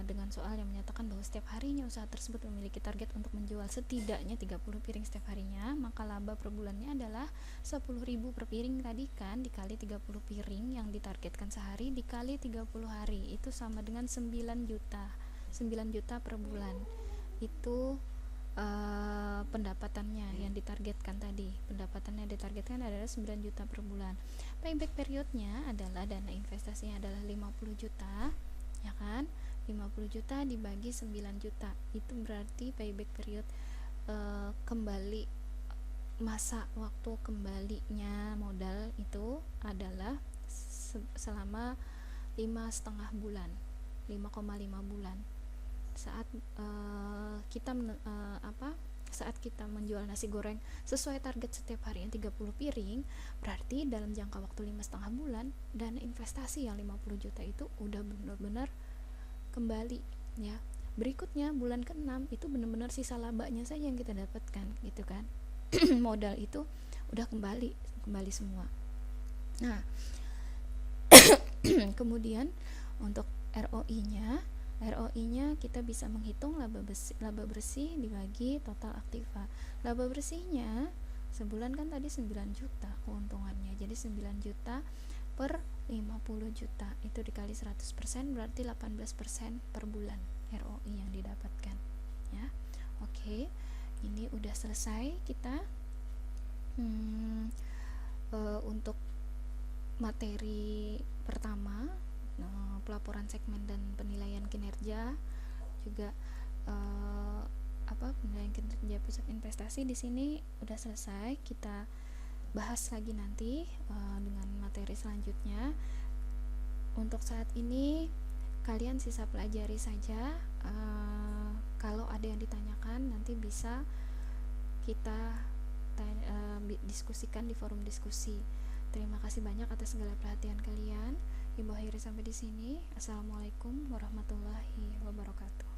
Speaker 1: dengan soal yang menyatakan bahwa setiap harinya usaha tersebut memiliki target untuk menjual setidaknya 30 piring setiap harinya, maka laba per bulannya adalah 10.000 per piring tadi kan, dikali 30 piring yang ditargetkan sehari dikali 30 hari, itu sama dengan 9 juta per bulan. Itu pendapatannya yang ditargetkan tadi. Pendapatannya ditargetkan adalah 9 juta per bulan. Payback periodnya adalah dana investasinya adalah 50 juta, ya kan? 50 juta dibagi 9 juta, itu berarti payback period kembali, masa waktu kembalinya modal itu adalah selama 5,5 bulan, 5,5 bulan. Saat saat kita menjual nasi goreng sesuai target setiap harinya 30 piring, berarti dalam jangka waktu 5,5 bulan dana investasi yang 50 juta itu udah benar-benar kembali, ya. Berikutnya bulan ke-6 itu benar-benar sisa labanya saja yang kita dapatkan gitu kan. Modal itu udah kembali semua. Nah, kemudian untuk ROI-nya kita bisa menghitung laba bersih dibagi total aktiva. Laba bersihnya sebulan kan tadi 9 juta keuntungannya, jadi 9 juta per 50 juta itu dikali 100% berarti 18% per bulan ROI yang didapatkan, ya. Oke, ini udah selesai kita untuk materi pertama, pelaporan segmen dan penilaian kinerja, juga penilaian kinerja pusat investasi. Di sini udah selesai, kita bahas lagi nanti dengan materi selanjutnya. Untuk saat ini kalian sisa pelajari saja. Kalau ada yang ditanyakan nanti bisa kita diskusikan di forum diskusi. Terima kasih banyak atas segala perhatian kalian. Ibu akhiri sampai di sini. Assalamualaikum warahmatullahi wabarakatuh.